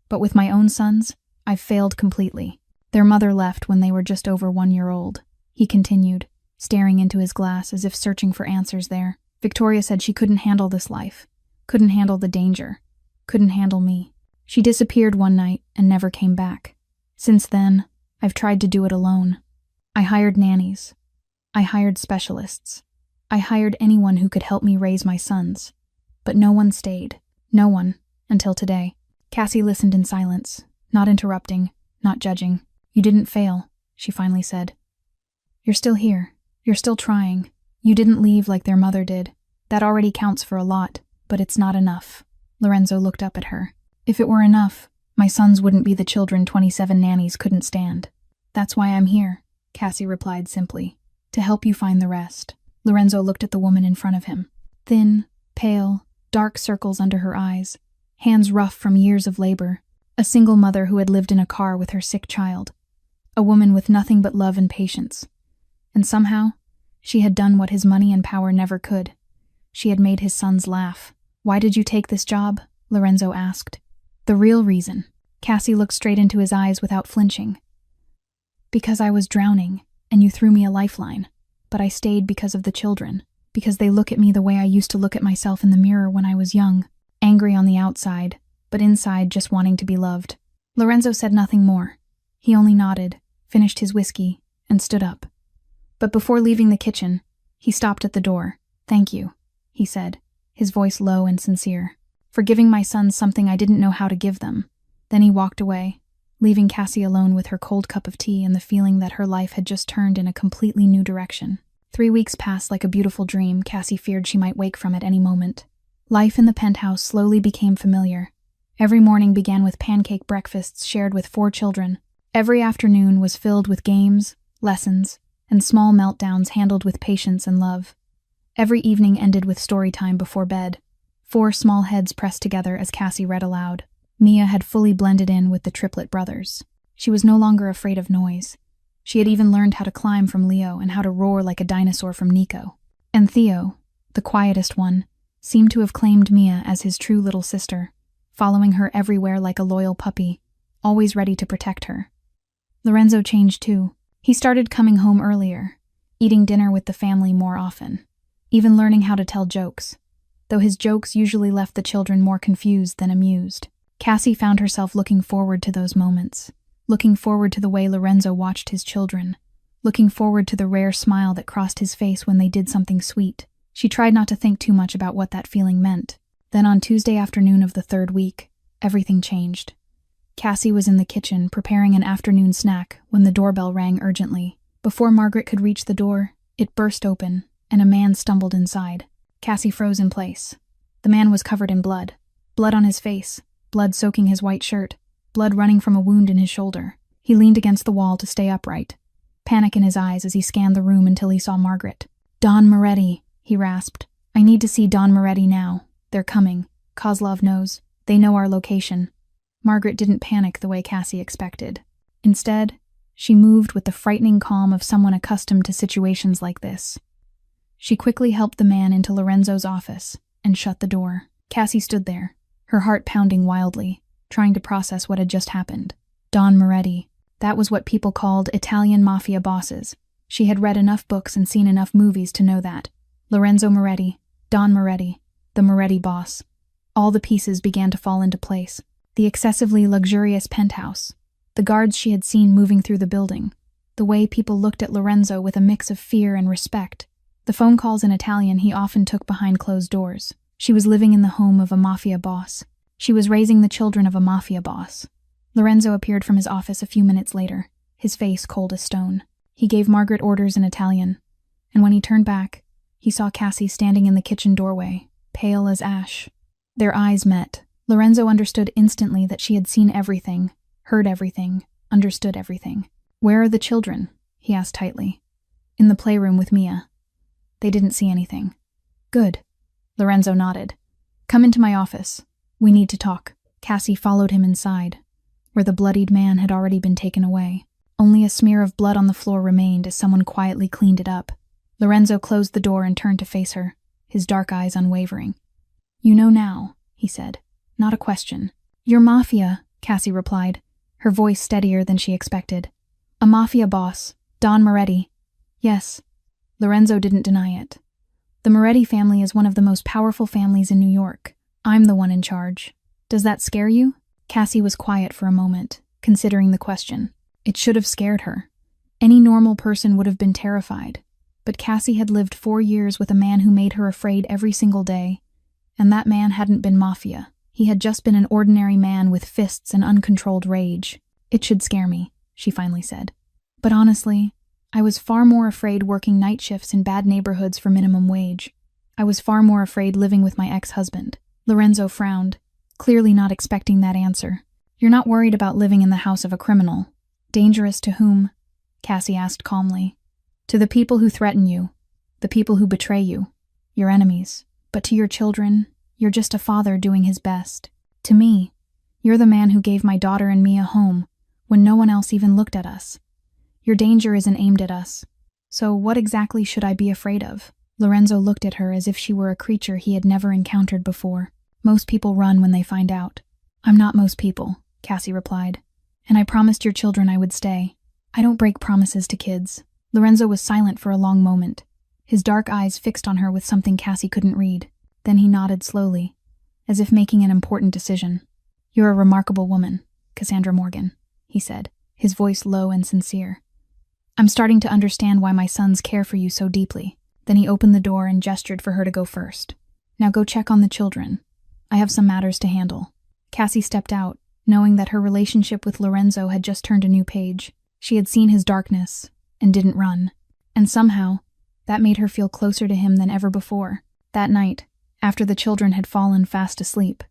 But with my own sons, I've failed completely. Their mother left when they were just over 1 year old," he continued, staring into his glass as if searching for answers there. "Victoria said she couldn't handle this life, couldn't handle the danger, couldn't handle me. She disappeared one night and never came back. Since then, I've tried to do it alone. I hired nannies. I hired specialists. I hired anyone who could help me raise my sons. But no one stayed. No one, until today." Cassie listened in silence, not interrupting, not judging. "You didn't fail," she finally said. "You're still here. You're still trying. You didn't leave like their mother did. That already counts for a lot, but it's not enough." Lorenzo looked up at her. "If it were enough, my sons wouldn't be the children 27 nannies couldn't stand. That's why I'm here," Cassie replied simply. "To help you find the rest." Lorenzo looked at the woman in front of him. Thin, pale, dark circles under her eyes, hands rough from years of labor, a single mother who had lived in a car with her sick child, a woman with nothing but love and patience. And somehow, she had done what his money and power never could. She had made his sons laugh. "Why did you take this job?" Lorenzo asked. "The real reason." Cassie looked straight into his eyes without flinching. "Because I was drowning, and you threw me a lifeline. But I stayed because of the children, because they look at me the way I used to look at myself in the mirror when I was young, angry on the outside, but inside just wanting to be loved." Lorenzo said nothing more. He only nodded, finished his whiskey, and stood up. But before leaving the kitchen, he stopped at the door. "Thank you," he said, his voice low and sincere. "For giving my sons something I didn't know how to give them." Then he walked away, leaving Cassie alone with her cold cup of tea and the feeling that her life had just turned in a completely new direction. 3 weeks passed like a beautiful dream. Cassie feared she might wake from it any moment. Life in the penthouse slowly became familiar. Every morning began with pancake breakfasts shared with 4 children. Every afternoon was filled with games, lessons, and small meltdowns handled with patience and love. Every evening ended with story time before bed. 4 small heads pressed together as Cassie read aloud. Mia had fully blended in with the Triplet brothers. She was no longer afraid of noise. She had even learned how to climb from Leo and how to roar like a dinosaur from Nico. And Theo, the quietest one, seemed to have claimed Mia as his true little sister, following her everywhere like a loyal puppy, always ready to protect her. Lorenzo changed too. He started coming home earlier, eating dinner with the family more often, even learning how to tell jokes, though his jokes usually left the children more confused than amused. Cassie found herself looking forward to those moments, looking forward to the way Lorenzo watched his children, looking forward to the rare smile that crossed his face when they did something sweet. She tried not to think too much about what that feeling meant. Then on Tuesday afternoon of the 3rd week, everything changed. Cassie was in the kitchen preparing an afternoon snack when the doorbell rang urgently. Before Margaret could reach the door, it burst open, and a man stumbled inside. Cassie froze in place. The man was covered in blood. Blood on his face, blood soaking his white shirt, blood running from a wound in his shoulder. He leaned against the wall to stay upright, panic in his eyes as he scanned the room until he saw Margaret. "Don Moretti," he rasped. "I need to see Don Moretti now. They're coming. Kozlov knows. They know our location." Margaret didn't panic the way Cassie expected. Instead, she moved with the frightening calm of someone accustomed to situations like this. She quickly helped the man into Lorenzo's office and shut the door. Cassie stood there, her heart pounding wildly, trying to process what had just happened. Don Moretti. That was what people called Italian Mafia bosses. She had read enough books and seen enough movies to know that. Lorenzo Moretti, Don Moretti, the Moretti boss. All the pieces began to fall into place. The excessively luxurious penthouse, the guards she had seen moving through the building, the way people looked at Lorenzo with a mix of fear and respect. The phone calls in Italian he often took behind closed doors. She was living in the home of a Mafia boss. She was raising the children of a Mafia boss. Lorenzo appeared from his office a few minutes later, his face cold as stone. He gave Margaret orders in Italian, and when he turned back, he saw Cassie standing in the kitchen doorway, pale as ash. Their eyes met. Lorenzo understood instantly that she had seen everything, heard everything, understood everything. "Where are the children?" he asked tightly. "In the playroom with Mia. They didn't see anything." "Good." Lorenzo nodded. "Come into my office. We need to talk." Cassie followed him inside, where the bloodied man had already been taken away. Only a smear of blood on the floor remained as someone quietly cleaned it up. Lorenzo closed the door and turned to face her, his dark eyes unwavering. "You know now," he said. "Not a question." "You're Mafia," Cassie replied, her voice steadier than she expected. "A Mafia boss, Don Moretti." "Yes." Lorenzo didn't deny it. "The Moretti family is one of the most powerful families in New York. I'm the one in charge. Does that scare you?" Cassie was quiet for a moment, considering the question. It should have scared her. Any normal person would have been terrified. But Cassie had lived 4 years with a man who made her afraid every single day. And that man hadn't been Mafia. He had just been an ordinary man with fists and uncontrolled rage. "It should scare me," she finally said. "But honestly, I was far more afraid working night shifts in bad neighborhoods for minimum wage. I was far more afraid living with my ex-husband." Lorenzo frowned, clearly not expecting that answer. "You're not worried about living in the house of a criminal. Dangerous to whom?" Cassie asked calmly. "To the people who threaten you, the people who betray you, your enemies. But to your children, you're just a father doing his best. To me, you're the man who gave my daughter and me a home when no one else even looked at us. Your danger isn't aimed at us. So what exactly should I be afraid of?" Lorenzo looked at her as if she were a creature he had never encountered before. "Most people run when they find out." "I'm not most people," Cassie replied. "And I promised your children I would stay. I don't break promises to kids." Lorenzo was silent for a long moment, his dark eyes fixed on her with something Cassie couldn't read. Then he nodded slowly, as if making an important decision. "You're a remarkable woman, Cassandra Morgan," he said, his voice low and sincere. "I'm starting to understand why my sons care for you so deeply." Then he opened the door and gestured for her to go first. Now go check on the children. I have some matters to handle." Cassie stepped out, knowing that her relationship with Lorenzo had just turned a new page. She had seen his darkness and didn't run. And somehow, that made her feel closer to him than ever before. That night, after the children had fallen fast asleep,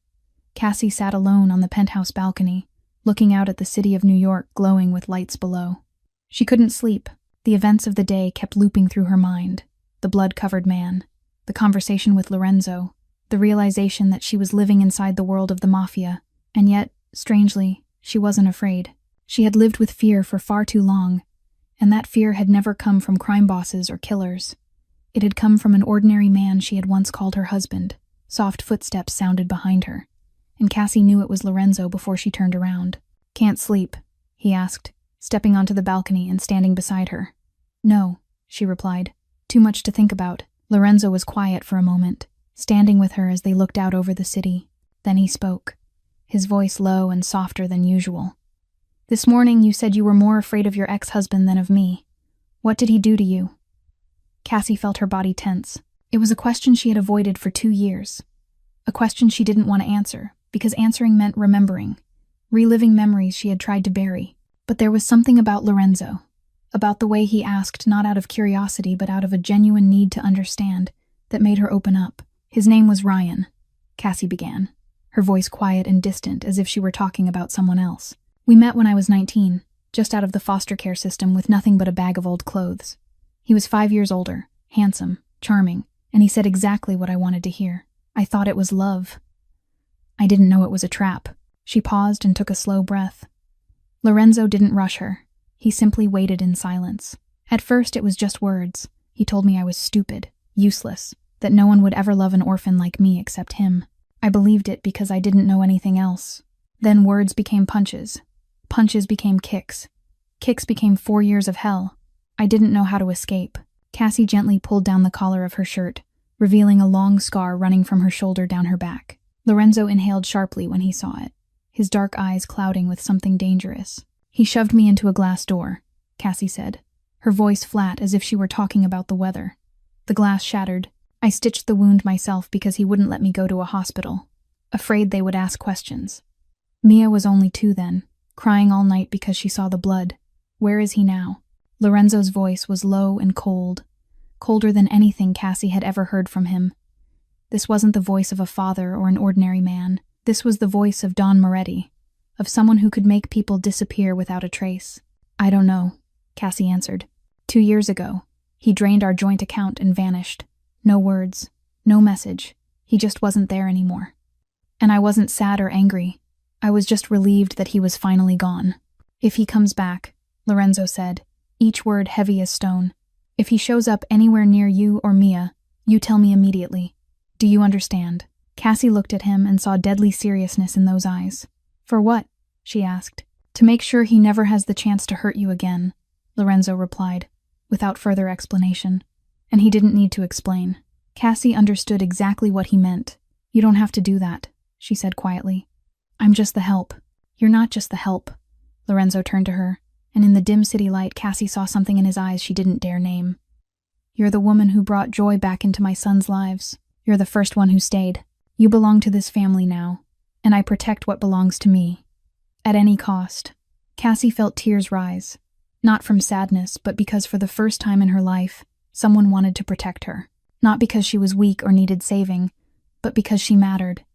Cassie sat alone on the penthouse balcony, looking out at the city of New York glowing with lights below. She couldn't sleep. The events of the day kept looping through her mind. The blood-covered man, the conversation with Lorenzo, the realization that she was living inside the world of the Mafia, and yet, strangely, she wasn't afraid. She had lived with fear for far too long, and that fear had never come from crime bosses or killers. It had come from an ordinary man she had once called her husband. Soft footsteps sounded behind her, and Cassie knew it was Lorenzo before she turned around. "Can't sleep?" he asked, stepping onto the balcony and standing beside her. "No," she replied. "Too much to think about." Lorenzo was quiet for a moment, standing with her as they looked out over the city. Then he spoke, his voice low and softer than usual. "This morning you said you were more afraid of your ex-husband than of me. What did he do to you?" Cassie felt her body tense. It was a question she had avoided for 2 years. A question she didn't want to answer, because answering meant remembering, reliving memories she had tried to bury. But there was something about Lorenzo, about the way he asked not out of curiosity but out of a genuine need to understand, that made her open up. "His name was Ryan," Cassie began, her voice quiet and distant as if she were talking about someone else. "We met when I was 19, just out of the foster care system with nothing but a bag of old clothes. He was 5 years older, handsome, charming, and he said exactly what I wanted to hear. I thought it was love. I didn't know it was a trap." She paused and took a slow breath. Lorenzo didn't rush her. He simply waited in silence. "At first it was just words. He told me I was stupid, useless, that no one would ever love an orphan like me except him. I believed it because I didn't know anything else. Then words became punches. Punches became kicks. Kicks became 4 years of hell. I didn't know how to escape." Cassie gently pulled down the collar of her shirt, revealing a long scar running from her shoulder down her back. Lorenzo inhaled sharply when he saw it, his dark eyes clouding with something dangerous. "He shoved me into a glass door," Cassie said, her voice flat as if she were talking about the weather. "The glass shattered. I stitched the wound myself because he wouldn't let me go to a hospital, afraid they would ask questions. Mia was only 2 then, crying all night because she saw the blood. Where is he now?" Lorenzo's voice was low and cold, colder than anything Cassie had ever heard from him. This wasn't the voice of a father or an ordinary man. This was the voice of Don Moretti, of someone who could make people disappear without a trace. "I don't know," Cassie answered. 2 years ago, he drained our joint account and vanished. No words, no message. He just wasn't there anymore. And I wasn't sad or angry. I was just relieved that he was finally gone. "If he comes back," Lorenzo said, each word heavy as stone, "if he shows up anywhere near you or Mia, you tell me immediately. Do you understand?" Cassie looked at him and saw deadly seriousness in those eyes. "For what?" she asked. "To make sure he never has the chance to hurt you again," Lorenzo replied, without further explanation. And he didn't need to explain. Cassie understood exactly what he meant. "You don't have to do that," she said quietly. "I'm just the help." "You're not just the help." Lorenzo turned to her, and in the dim city light Cassie saw something in his eyes she didn't dare name. "You're the woman who brought joy back into my sons' lives. You're the first one who stayed. You belong to this family now, and I protect what belongs to me. At any cost." Cassie felt tears rise, not from sadness, but because for the first time in her life, someone wanted to protect her. Not because she was weak or needed saving, but because she mattered.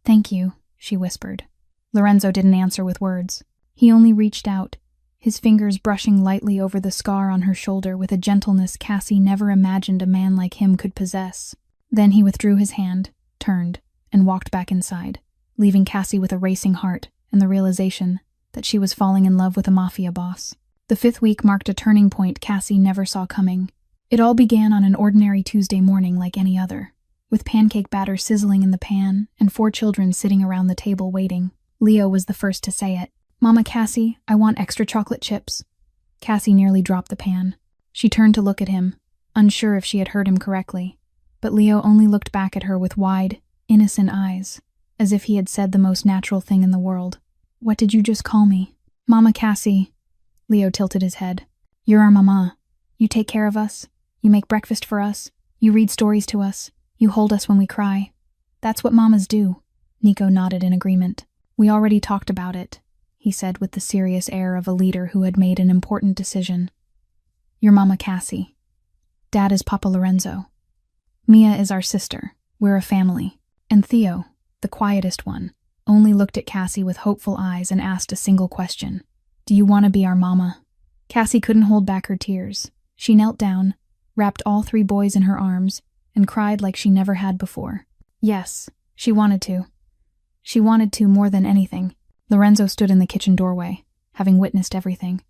"Thank you," she whispered. Lorenzo didn't answer with words. He only reached out, his fingers brushing lightly over the scar on her shoulder with a gentleness Cassie never imagined a man like him could possess. Then he withdrew his hand, turned, and walked back inside, leaving Cassie with a racing heart and the realization that she was falling in love with a Mafia boss. The 5th week marked a turning point Cassie never saw coming. It all began on an ordinary Tuesday morning like any other, with pancake batter sizzling in the pan and 4 children sitting around the table waiting. Leo was the first to say it. "Mama Cassie, I want extra chocolate chips." Cassie nearly dropped the pan. She turned to look at him, unsure if she had heard him correctly, but Leo only looked back at her with wide, innocent eyes, as if he had said the most natural thing in the world. "What did you just call me?" "Mama Cassie." Leo tilted his head. "You're our mama. You take care of us. You make breakfast for us. You read stories to us. You hold us when we cry. That's what mamas do. Nico nodded in agreement. We already talked about it, he said with the serious air of a leader who had made an important decision. Your mama Cassie. Dad is Papa Lorenzo. Mia is our sister. We're a family. And Theo, the quietest one, only looked at Cassie with hopeful eyes and asked a single question. Do you want to be our mama? Cassie couldn't hold back her tears. She knelt down, wrapped all 3 boys in her arms, and cried like she never had before. Yes, she wanted to. She wanted to more than anything. Lorenzo stood in the kitchen doorway, having witnessed everything.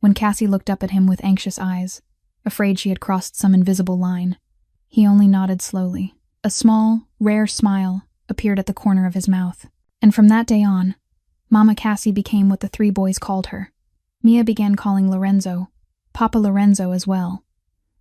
When Cassie looked up at him with anxious eyes, afraid she had crossed some invisible line, he only nodded slowly. A small, rare smile appeared at the corner of his mouth. And from that day on, Mama Cassie became what the 3 boys called her. Mia began calling Lorenzo Papa Lorenzo as well.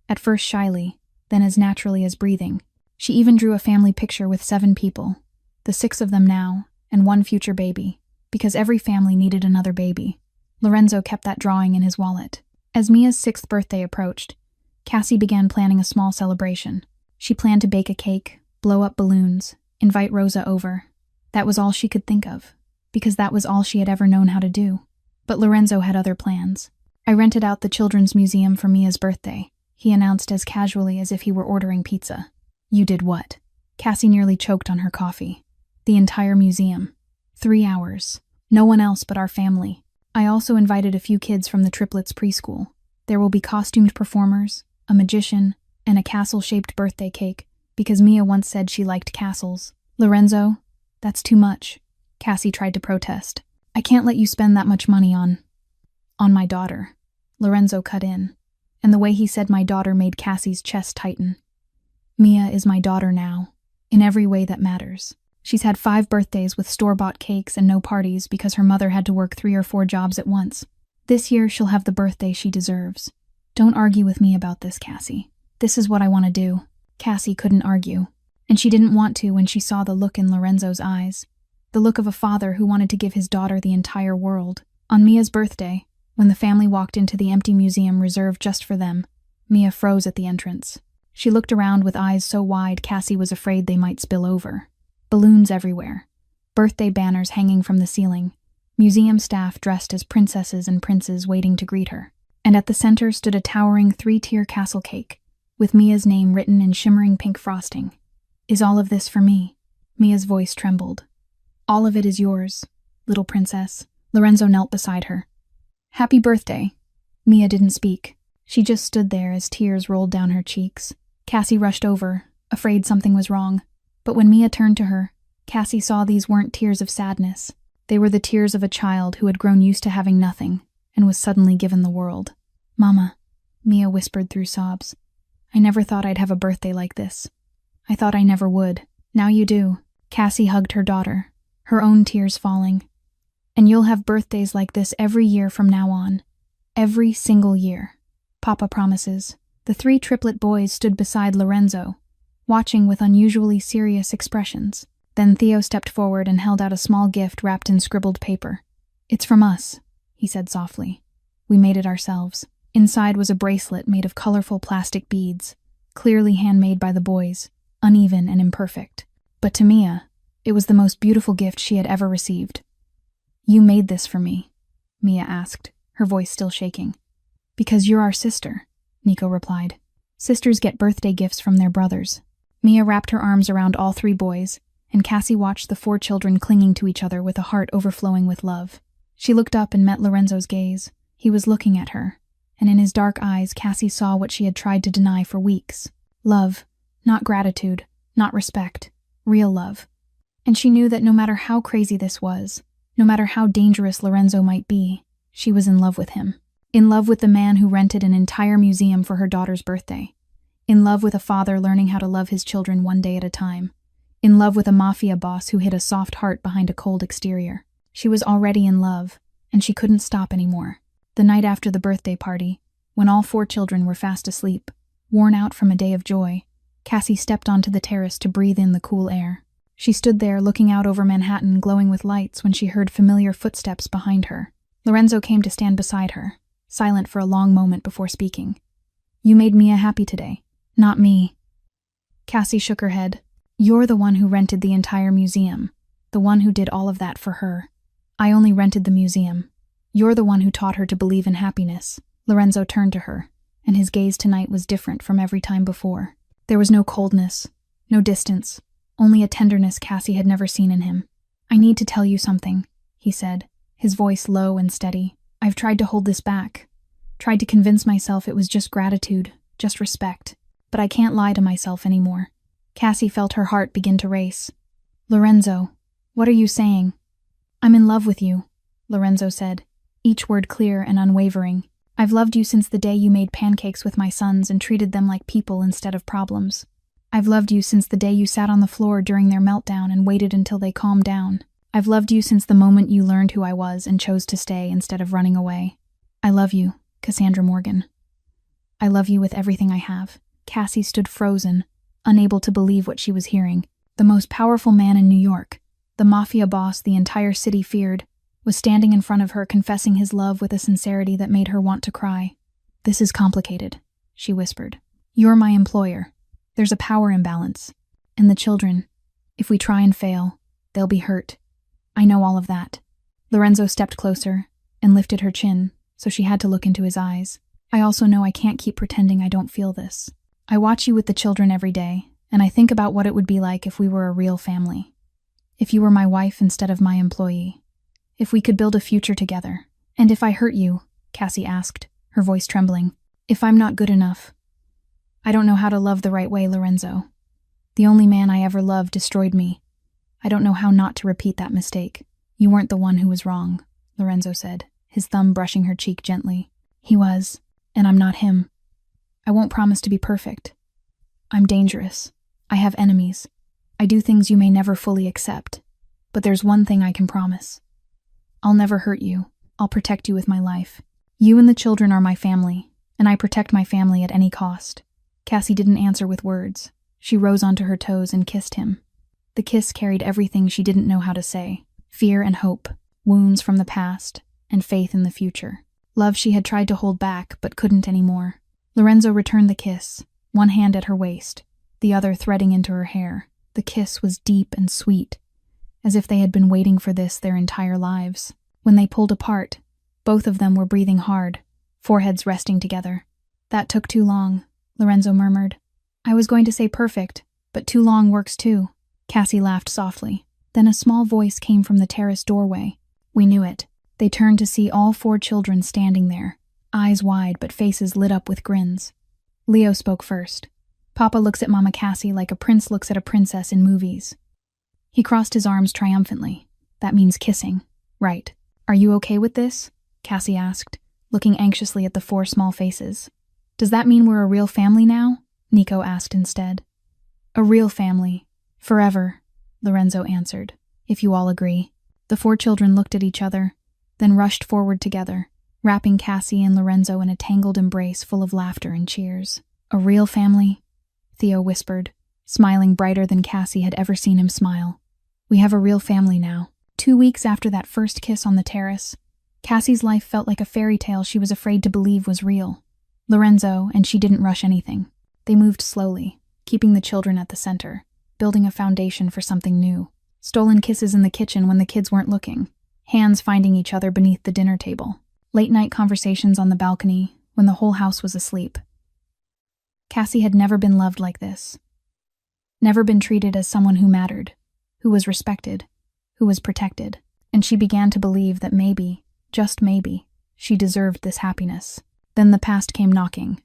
At first shyly, then as naturally as breathing. She even drew a family picture with 7 people, the 6 of them now, and 1 future baby, because every family needed another baby. Lorenzo kept that drawing in his wallet. As Mia's 6th birthday approached, Cassie began planning a small celebration. She planned to bake a cake, blow up balloons, invite Rosa over. That was all she could think of, because that was all she had ever known how to do. But Lorenzo had other plans. I rented out the Children's Museum for Mia's birthday, he announced as casually as if he were ordering pizza. You did what? Cassie nearly choked on her coffee. The entire museum. 3 hours. No one else but our family. I also invited a few kids from the Triplets preschool. There will be costumed performers, a magician, and a castle-shaped birthday cake, because Mia once said she liked castles. Lorenzo, that's too much. Cassie tried to protest. I can't let you spend that much money on my daughter. Lorenzo cut in, and the way he said my daughter made Cassie's chest tighten. Mia is my daughter now, in every way that matters. She's had 5 birthdays with store-bought cakes and no parties because her mother had to work 3 or 4 jobs at once. This year she'll have the birthday she deserves. Don't argue with me about this, Cassie. This is what I want to do. Cassie couldn't argue, and she didn't want to when she saw the look in Lorenzo's eyes. The look of a father who wanted to give his daughter the entire world. On Mia's birthday, when the family walked into the empty museum reserved just for them, Mia froze at the entrance. She looked around with eyes so wide Cassie was afraid they might spill over. Balloons everywhere. Birthday banners hanging from the ceiling. Museum staff dressed as princesses and princes waiting to greet her. And at the center stood a towering 3-tier castle cake, with Mia's name written in shimmering pink frosting. Is all of this for me? Mia's voice trembled. All of it is yours, little princess. Lorenzo knelt beside her. Happy birthday. Mia didn't speak. She just stood there as tears rolled down her cheeks. Cassie rushed over, afraid something was wrong. But when Mia turned to her, Cassie saw these weren't tears of sadness. They were the tears of a child who had grown used to having nothing and was suddenly given the world. Mama, Mia whispered through sobs. I never thought I'd have a birthday like this. I thought I never would. Now you do. Cassie hugged her daughter, her own tears falling. And you'll have birthdays like this every year from now on. Every single year. Papa promises. The 3 triplet boys stood beside Lorenzo, watching with unusually serious expressions. Then Theo stepped forward and held out a small gift wrapped in scribbled paper. It's from us, he said softly. We made it ourselves. Inside was a bracelet made of colorful plastic beads, clearly handmade by the boys, uneven and imperfect. But to Mia, it was the most beautiful gift she had ever received. You made this for me, Mia asked, her voice still shaking. Because you're our sister, Nico replied. Sisters get birthday gifts from their brothers. Mia wrapped her arms around all 3 boys, and Cassie watched the 4 children clinging to each other with a heart overflowing with love. She looked up and met Lorenzo's gaze. He was looking at her, and in his dark eyes Cassie saw what she had tried to deny for weeks. Love, not gratitude, not respect, real love. And she knew that no matter how crazy this was, no matter how dangerous Lorenzo might be, she was in love with him. In love with the man who rented an entire museum for her daughter's birthday. In love with a father learning how to love his children one day at a time. In love with a mafia boss who hid a soft heart behind a cold exterior. She was already in love, and she couldn't stop anymore. The night after the birthday party, when all 4 children were fast asleep, worn out from a day of joy, Cassie stepped onto the terrace to breathe in the cool air. She stood there looking out over Manhattan glowing with lights when she heard familiar footsteps behind her. Lorenzo came to stand beside her, silent for a long moment before speaking. You made Mia happy today, not me. Cassie shook her head. You're the one who rented the entire museum, the one who did all of that for her. I only rented the museum. You're the one who taught her to believe in happiness." Lorenzo turned to her, and his gaze tonight was different from every time before. There was no coldness, no distance, only a tenderness Cassie had never seen in him. "I need to tell you something," he said, his voice low and steady. "I've tried to hold this back, tried to convince myself it was just gratitude, just respect, but I can't lie to myself anymore." Cassie felt her heart begin to race. "Lorenzo, what are you saying?" "I'm in love with you," Lorenzo said, each word clear and unwavering. "I've loved you since the day you made pancakes with my sons and treated them like people instead of problems. I've loved you since the day you sat on the floor during their meltdown and waited until they calmed down. I've loved you since the moment you learned who I was and chose to stay instead of running away. I love you, Cassandra Morgan. I love you with everything I have." Cassie stood frozen, unable to believe what she was hearing. The most powerful man in New York, the Mafia boss the entire city feared, was standing in front of her confessing his love with a sincerity that made her want to cry. "This is complicated," she whispered. "You're my employer. There's a power imbalance. And the children, if we try and fail, they'll be hurt. I know all of that." Lorenzo stepped closer and lifted her chin, so she had to look into his eyes. "I also know I can't keep pretending I don't feel this. I watch you with the children every day, and I think about what it would be like if we were a real family. If you were my wife instead of my employee. If we could build a future together. And if I hurt you," Cassie asked, her voice trembling, "if I'm not good enough. I don't know how to love the right way, Lorenzo. The only man I ever loved destroyed me. I don't know how not to repeat that mistake." "You weren't the one who was wrong," Lorenzo said, his thumb brushing her cheek gently. "He was, and I'm not him. I won't promise to be perfect. I'm dangerous. I have enemies. I do things you may never fully accept. But there's one thing I can promise. I'll never hurt you. I'll protect you with my life. You and the children are my family, and I protect my family at any cost." Cassie didn't answer with words. She rose onto her toes and kissed him. The kiss carried everything she didn't know how to say: fear and hope, wounds from the past, and faith in the future. Love she had tried to hold back but couldn't anymore. Lorenzo returned the kiss, one hand at her waist, the other threading into her hair. The kiss was deep and sweet, as if they had been waiting for this their entire lives. When they pulled apart, both of them were breathing hard, foreheads resting together. "That took too long," Lorenzo murmured. "I was going to say perfect, but too long works too." Cassie laughed softly. Then a small voice came from the terrace doorway. "We knew it." They turned to see all 4 children standing there, eyes wide but faces lit up with grins. Leo spoke first. "Papa looks at Mama Cassie like a prince looks at a princess in movies." He crossed his arms triumphantly. "That means kissing, right? Are you okay with this?" Cassie asked, looking anxiously at the 4 small faces. "Does that mean we're a real family now?" Nico asked instead. "A real family. Forever," Lorenzo answered, "if you all agree." The 4 children looked at each other, then rushed forward together, wrapping Cassie and Lorenzo in a tangled embrace full of laughter and cheers. "A real family?" Theo whispered, smiling brighter than Cassie had ever seen him smile. "We have a real family now." 2 weeks after that first kiss on the terrace, Cassie's life felt like a fairy tale she was afraid to believe was real. Lorenzo and she didn't rush anything. They moved slowly, keeping the children at the center, building a foundation for something new. Stolen kisses in the kitchen when the kids weren't looking, hands finding each other beneath the dinner table, late-night conversations on the balcony when the whole house was asleep. Cassie had never been loved like this. Never been treated as someone who mattered, who was respected, who was protected, and she began to believe that maybe, just maybe, she deserved this happiness. Then the past came knocking.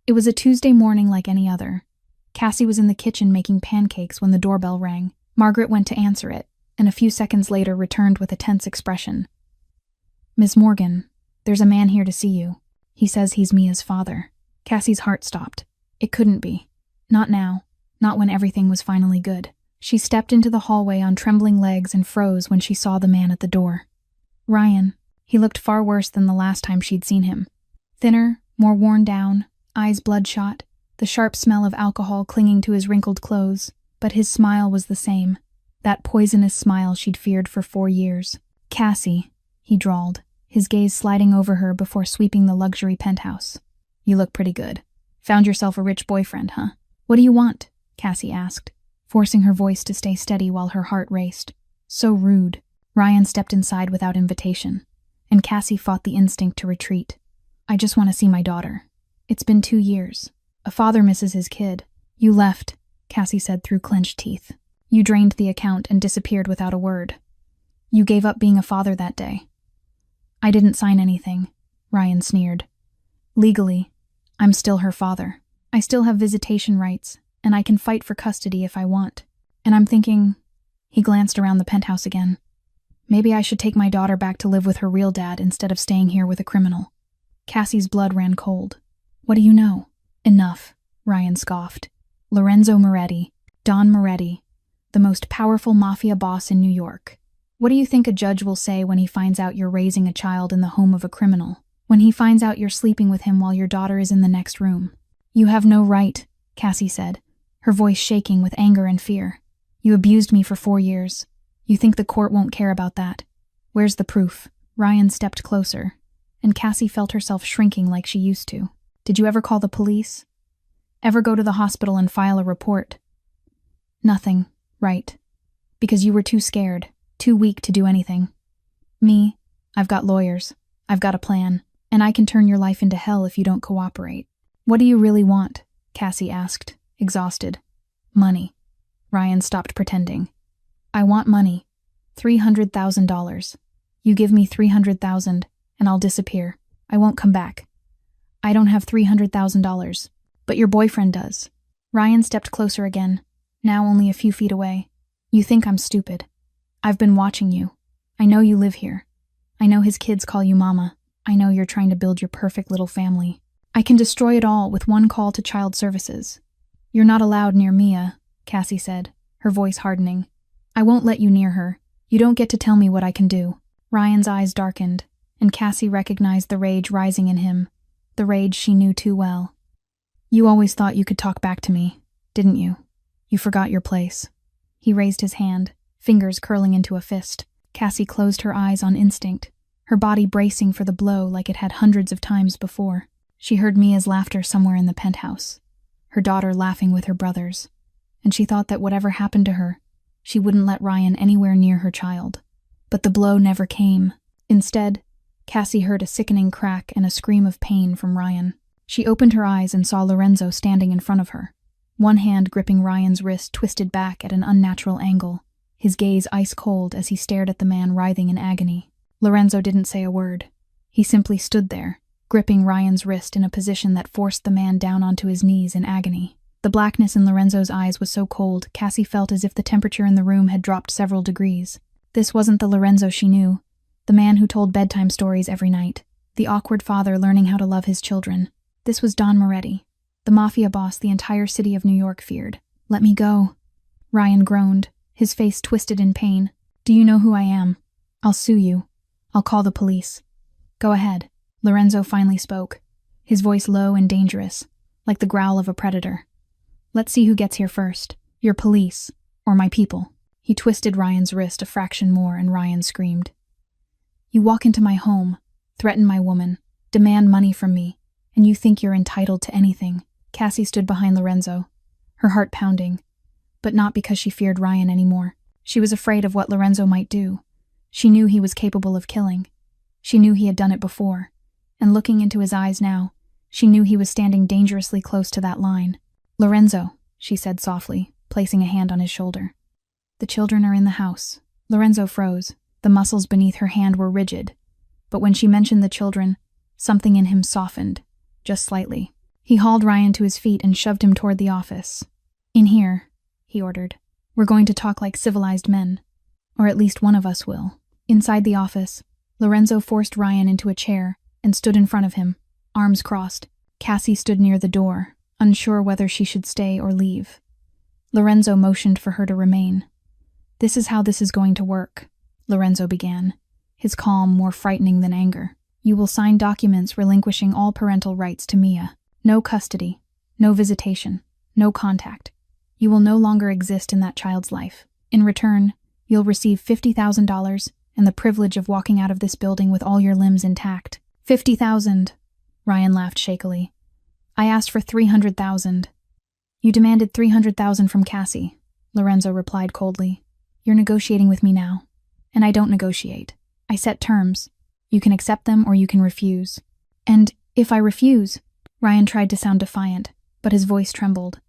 It was a Tuesday morning like any other. Cassie was in the kitchen making pancakes when the doorbell rang. Margaret went to answer it, and a few seconds later returned with a tense expression. "Miss Morgan, there's a man here to see you. He says he's Mia's father." Cassie's heart stopped. It couldn't be. Not now. Not when everything was finally good. She stepped into the hallway on trembling legs and froze when she saw the man at the door. Ryan. He looked far worse than the last time she'd seen him. Thinner, more worn down, eyes bloodshot, the sharp smell of alcohol clinging to his wrinkled clothes, but his smile was the same, that poisonous smile she'd feared for 4 years. "Cassie," he drawled, his gaze sliding over her before sweeping the luxury penthouse. "You look pretty good. Found yourself a rich boyfriend, huh?" "What do you want?" Cassie asked, forcing her voice to stay steady while her heart raced. So rude. Ryan stepped inside without invitation, and Cassie fought the instinct to retreat. I just want to see my daughter. It's been 2 years. A father misses his kid. You left, Cassie said through clenched teeth. You drained the account and disappeared without a word. You gave up being a father that day. I didn't sign anything, Ryan sneered. Legally, I'm still her father. I still have visitation rights, and I can fight for custody if I want. And I'm thinking, he glanced around the penthouse again. Maybe I should take my daughter back to live with her real dad instead of staying here with a criminal. Cassie's blood ran cold. What do you know? Enough, Ryan scoffed. Lorenzo Moretti, Don Moretti, the most powerful mafia boss in New York. What do you think a judge will say when he finds out you're raising a child in the home of a criminal? When he finds out you're sleeping with him while your daughter is in the next room? You have no right, Cassie said, her voice shaking with anger and fear. You abused me for 4 years. You think the court won't care about that? Where's the proof? Ryan stepped closer, and Cassie felt herself shrinking like she used to. Did you ever call the police? Ever go to the hospital and file a report? Nothing, right. Because you were too scared, too weak to do anything. Me, I've got lawyers, I've got a plan, and I can turn your life into hell if you don't cooperate. What do you really want? Cassie asked, exhausted. Money. Ryan stopped pretending. I want money. $300,000. You give me $300,000, and I'll disappear. I won't come back. I don't have $300,000, but your boyfriend does. Ryan stepped closer again, now only a few feet away. You think I'm stupid. I've been watching you. I know you live here. I know his kids call you mama. I know you're trying to build your perfect little family. I can destroy it all with one call to child services. You're not allowed near Mia, Cassie said, her voice hardening. I won't let you near her. You don't get to tell me what I can do. Ryan's eyes darkened, and Cassie recognized the rage rising in him, the rage she knew too well. You always thought you could talk back to me, didn't you? You forgot your place. He raised his hand, fingers curling into a fist. Cassie closed her eyes on instinct, her body bracing for the blow like it had hundreds of times before. She heard Mia's laughter somewhere in the penthouse, her daughter laughing with her brothers, and she thought that whatever happened to her, she wouldn't let Ryan anywhere near her child. But the blow never came. Instead, Cassie heard a sickening crack and a scream of pain from Ryan. She opened her eyes and saw Lorenzo standing in front of her, one hand gripping Ryan's wrist twisted back at an unnatural angle, his gaze ice cold as he stared at the man writhing in agony. Lorenzo didn't say a word. He simply stood there, gripping Ryan's wrist in a position that forced the man down onto his knees in agony. The blackness in Lorenzo's eyes was so cold, Cassie felt as if the temperature in the room had dropped several degrees. This wasn't the Lorenzo she knew, the man who told bedtime stories every night, the awkward father learning how to love his children. This was Don Moretti, the mafia boss the entire city of New York feared. Let me go. Ryan groaned, his face twisted in pain. Do you know who I am? I'll sue you. I'll call the police. Go ahead. Lorenzo finally spoke, his voice low and dangerous, like the growl of a predator. Let's see who gets here first. Your police, or my people. He twisted Ryan's wrist a fraction more and Ryan screamed. You walk into my home, threaten my woman, demand money from me, and you think you're entitled to anything. Cassie stood behind Lorenzo, her heart pounding, but not because she feared Ryan anymore. She was afraid of what Lorenzo might do. She knew he was capable of killing. She knew he had done it before, and looking into his eyes now, she knew he was standing dangerously close to that line. Lorenzo, she said softly, placing a hand on his shoulder. The children are in the house. Lorenzo froze. The muscles beneath her hand were rigid. But when she mentioned the children, something in him softened, just slightly. He hauled Ryan to his feet and shoved him toward the office. In here, he ordered. We're going to talk like civilized men. Or at least one of us will. Inside the office, Lorenzo forced Ryan into a chair and stood in front of him, arms crossed. Cassie stood near the door, unsure whether she should stay or leave. Lorenzo motioned for her to remain. This is how this is going to work, Lorenzo began, his calm more frightening than anger. You will sign documents relinquishing all parental rights to Mia. No custody, no visitation, no contact. You will no longer exist in that child's life. In return, you'll receive $50,000 and the privilege of walking out of this building with all your limbs intact. $50,000, Ryan laughed shakily. I asked for $300,000. You demanded $300,000 from Cassie, Lorenzo replied coldly. You're negotiating with me now. And I don't negotiate. I set terms. You can accept them or you can refuse. And if I refuse, Ryan tried to sound defiant, but his voice trembled.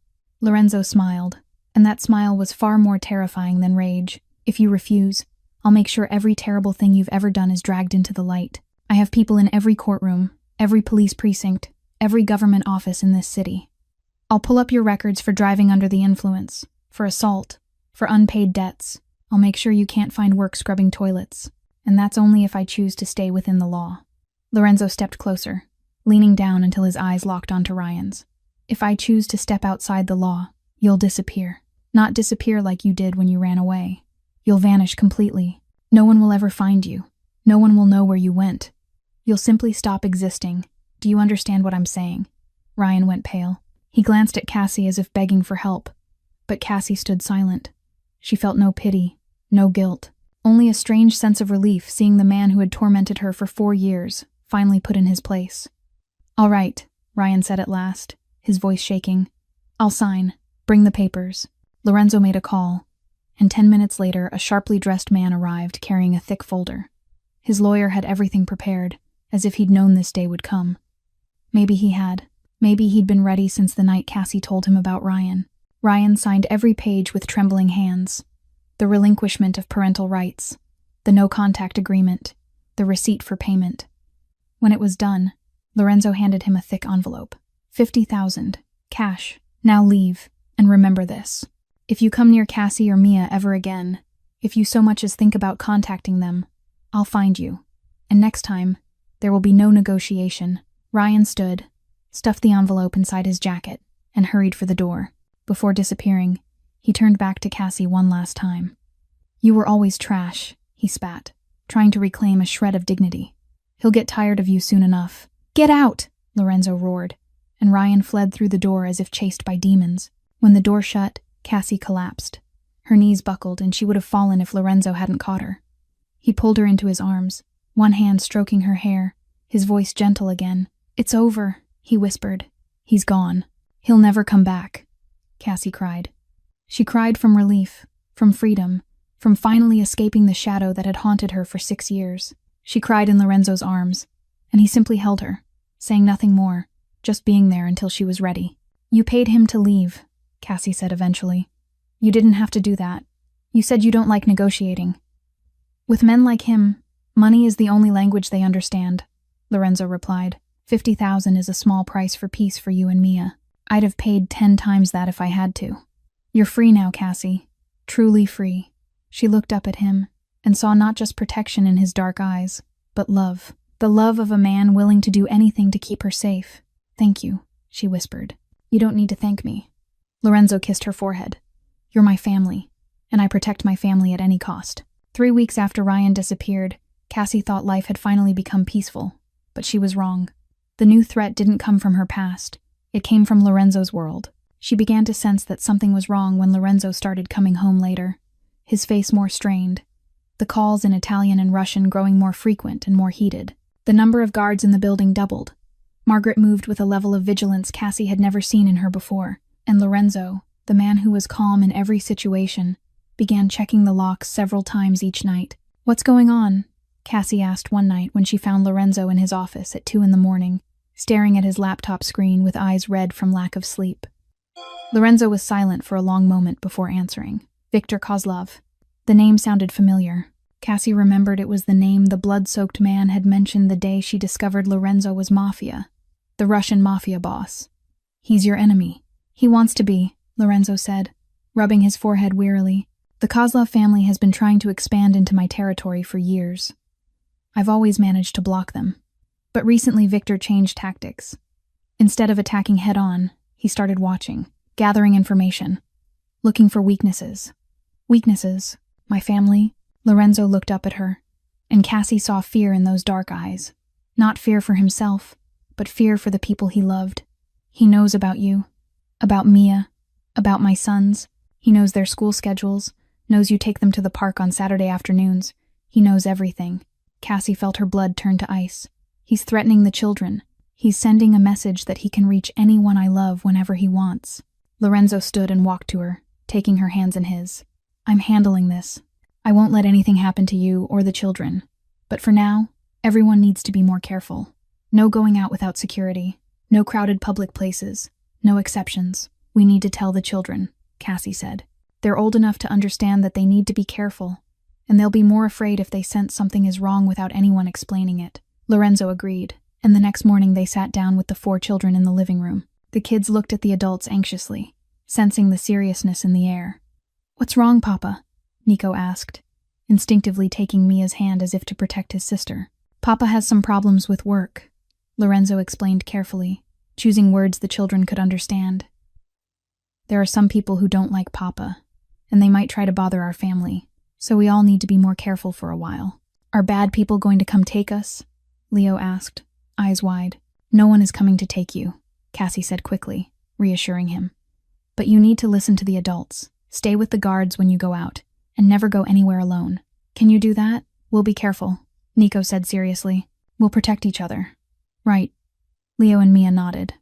Lorenzo smiled, and that smile was far more terrifying than rage. If you refuse, I'll make sure every terrible thing you've ever done is dragged into the light. I have people in every courtroom, every police precinct, every government office in this city. I'll pull up your records for driving under the influence, for assault, for unpaid debts. I'll make sure you can't find work scrubbing toilets, and that's only if I choose to stay within the law. Lorenzo stepped closer, leaning down until his eyes locked onto Ryan's. If I choose to step outside the law, you'll disappear. Not disappear like you did when you ran away. You'll vanish completely. No one will ever find you. No one will know where you went. You'll simply stop existing. Do you understand what I'm saying? Ryan went pale. He glanced at Cassie as if begging for help, but Cassie stood silent. She felt no pity, no guilt, only a strange sense of relief seeing the man who had tormented her for 4 years finally put in his place. All right, Ryan said at last, his voice shaking. I'll sign. Bring the papers. Lorenzo made a call, and 10 minutes later a sharply dressed man arrived carrying a thick folder. His lawyer had everything prepared, as if he'd known this day would come. Maybe he had. Maybe he'd been ready since the night Cassie told him about Ryan. Ryan signed every page with trembling hands. The relinquishment of parental rights, the no-contact agreement, the receipt for payment. When it was done, Lorenzo handed him a thick envelope. 50,000, cash. Now leave, and remember this. If you come near Cassie or Mia ever again, if you so much as think about contacting them, I'll find you. And next time, there will be no negotiation. Ryan stood, stuffed the envelope inside his jacket, and hurried for the door. Before disappearing, he turned back to Cassie one last time. You were always trash, he spat, trying to reclaim a shred of dignity. He'll get tired of you soon enough. Get out, Lorenzo roared, and Ryan fled through the door as if chased by demons. When the door shut, Cassie collapsed. Her knees buckled, and she would have fallen if Lorenzo hadn't caught her. He pulled her into his arms, one hand stroking her hair, his voice gentle again. It's over, he whispered. He's gone. He'll never come back. Cassie cried. She cried from relief, from freedom, from finally escaping the shadow that had haunted her for 6 years. She cried in Lorenzo's arms, and he simply held her, saying nothing more, just being there until she was ready. You paid him to leave, Cassie said eventually. You didn't have to do that. You said you don't like negotiating. With men like him, money is the only language they understand, Lorenzo replied. 50,000 is a small price for peace for you and Mia. I'd have paid 10 times that if I had to. You're free now, Cassie. Truly free. She looked up at him and saw not just protection in his dark eyes, but love. The love of a man willing to do anything to keep her safe. Thank you, she whispered. You don't need to thank me. Lorenzo kissed her forehead. You're my family, and I protect my family at any cost. 3 weeks after Ryan disappeared, Cassie thought life had finally become peaceful, but she was wrong. The new threat didn't come from her past. It came from Lorenzo's world. She began to sense that something was wrong when Lorenzo started coming home later, his face more strained, the calls in Italian and Russian growing more frequent and more heated. The number of guards in the building doubled. Margaret moved with a level of vigilance Cassie had never seen in her before, and Lorenzo, the man who was calm in every situation, began checking the locks several times each night. What's going on? Cassie asked one night when she found Lorenzo in his office at 2 a.m, staring at his laptop screen with eyes red from lack of sleep. Lorenzo was silent for a long moment before answering. Viktor Kozlov. The name sounded familiar. Cassie remembered it was the name the blood-soaked man had mentioned the day she discovered Lorenzo was Mafia, the Russian Mafia boss. He's your enemy. He wants to be, Lorenzo said, rubbing his forehead wearily. The Kozlov family has been trying to expand into my territory for years. I've always managed to block them. But recently Viktor changed tactics. Instead of attacking head-on, he started watching, gathering information, looking for weaknesses. Weaknesses? My family? Lorenzo looked up at her, and Cassie saw fear in those dark eyes. Not fear for himself, but fear for the people he loved. He knows about you, about Mia, about my sons. He knows their school schedules, knows you take them to the park on Saturday afternoons. He knows everything. Cassie felt her blood turn to ice. He's threatening the children. He's sending a message that he can reach anyone I love whenever he wants. Lorenzo stood and walked to her, taking her hands in his. "I'm handling this. I won't let anything happen to you or the children. But for now, everyone needs to be more careful. No going out without security. No crowded public places. No exceptions. We need to tell the children," Cassie said. "They're old enough to understand that they need to be careful, and they'll be more afraid if they sense something is wrong without anyone explaining it." Lorenzo agreed, and the next morning they sat down with the 4 children in the living room. The kids looked at the adults anxiously, sensing the seriousness in the air. "What's wrong, Papa?" Nico asked, instinctively taking Mia's hand as if to protect his sister. "Papa has some problems with work," Lorenzo explained carefully, choosing words the children could understand. "There are some people who don't like Papa, and they might try to bother our family, so we all need to be more careful for a while." "Are bad people going to come take us?" Leo asked, eyes wide. "No one is coming to take you," Cassie said quickly, reassuring him. "But you need to listen to the adults. Stay with the guards when you go out, and never go anywhere alone. Can you do that? We'll be careful," Nico said seriously. "We'll protect each other." "Right." Leo and Mia nodded.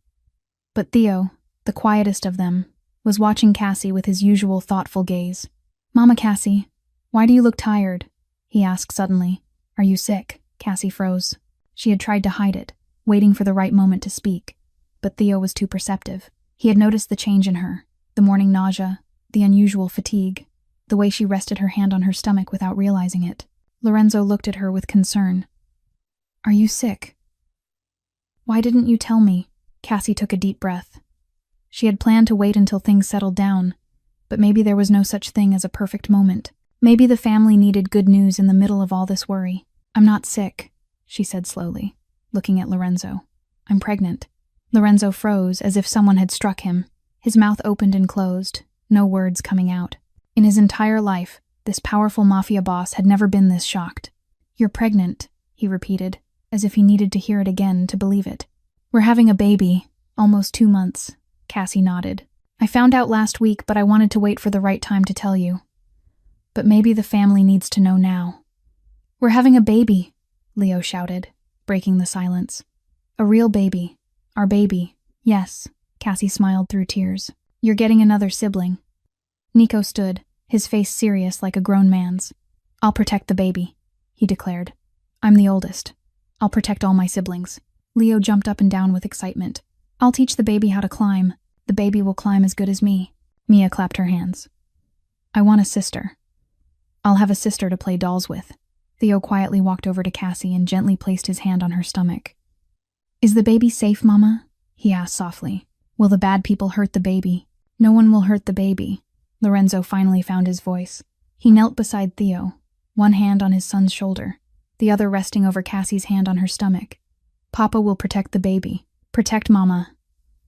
But Theo, the quietest of them, was watching Cassie with his usual thoughtful gaze. "Mama Cassie, why do you look tired?" he asked suddenly. "Are you sick?" Cassie froze. She had tried to hide it, waiting for the right moment to speak, but Theo was too perceptive. He had noticed the change in her, the morning nausea, the unusual fatigue, the way she rested her hand on her stomach without realizing it. Lorenzo looked at her with concern. "Are you sick?" "Why didn't you tell me?" Cassie took a deep breath. She had planned to wait until things settled down, but maybe there was no such thing as a perfect moment. Maybe the family needed good news in the middle of all this worry. "I'm not sick," she said slowly, looking at Lorenzo. "I'm pregnant." Lorenzo froze as if someone had struck him. His mouth opened and closed, no words coming out. In his entire life, this powerful Mafia boss had never been this shocked. "You're pregnant," he repeated, as if he needed to hear it again to believe it. "We're having a baby, almost 2 months," Cassie nodded. "I found out last week, but I wanted to wait for the right time to tell you. But maybe the family needs to know now." "We're having a baby," Leo shouted, breaking the silence. "A real baby. Our baby." "Yes," Cassie smiled through tears. "You're getting another sibling." Nico stood, his face serious like a grown man's. "I'll protect the baby," he declared. "I'm the oldest. I'll protect all my siblings." Leo jumped up and down with excitement. "I'll teach the baby how to climb. The baby will climb as good as me." Mia clapped her hands. "I want a sister. I'll have a sister to play dolls with." Theo quietly walked over to Cassie and gently placed his hand on her stomach. "Is the baby safe, Mama?" he asked softly. "Will the bad people hurt the baby?" "No one will hurt the baby." Lorenzo finally found his voice. He knelt beside Theo, one hand on his son's shoulder, the other resting over Cassie's hand on her stomach. "Papa will protect the baby. Protect Mama.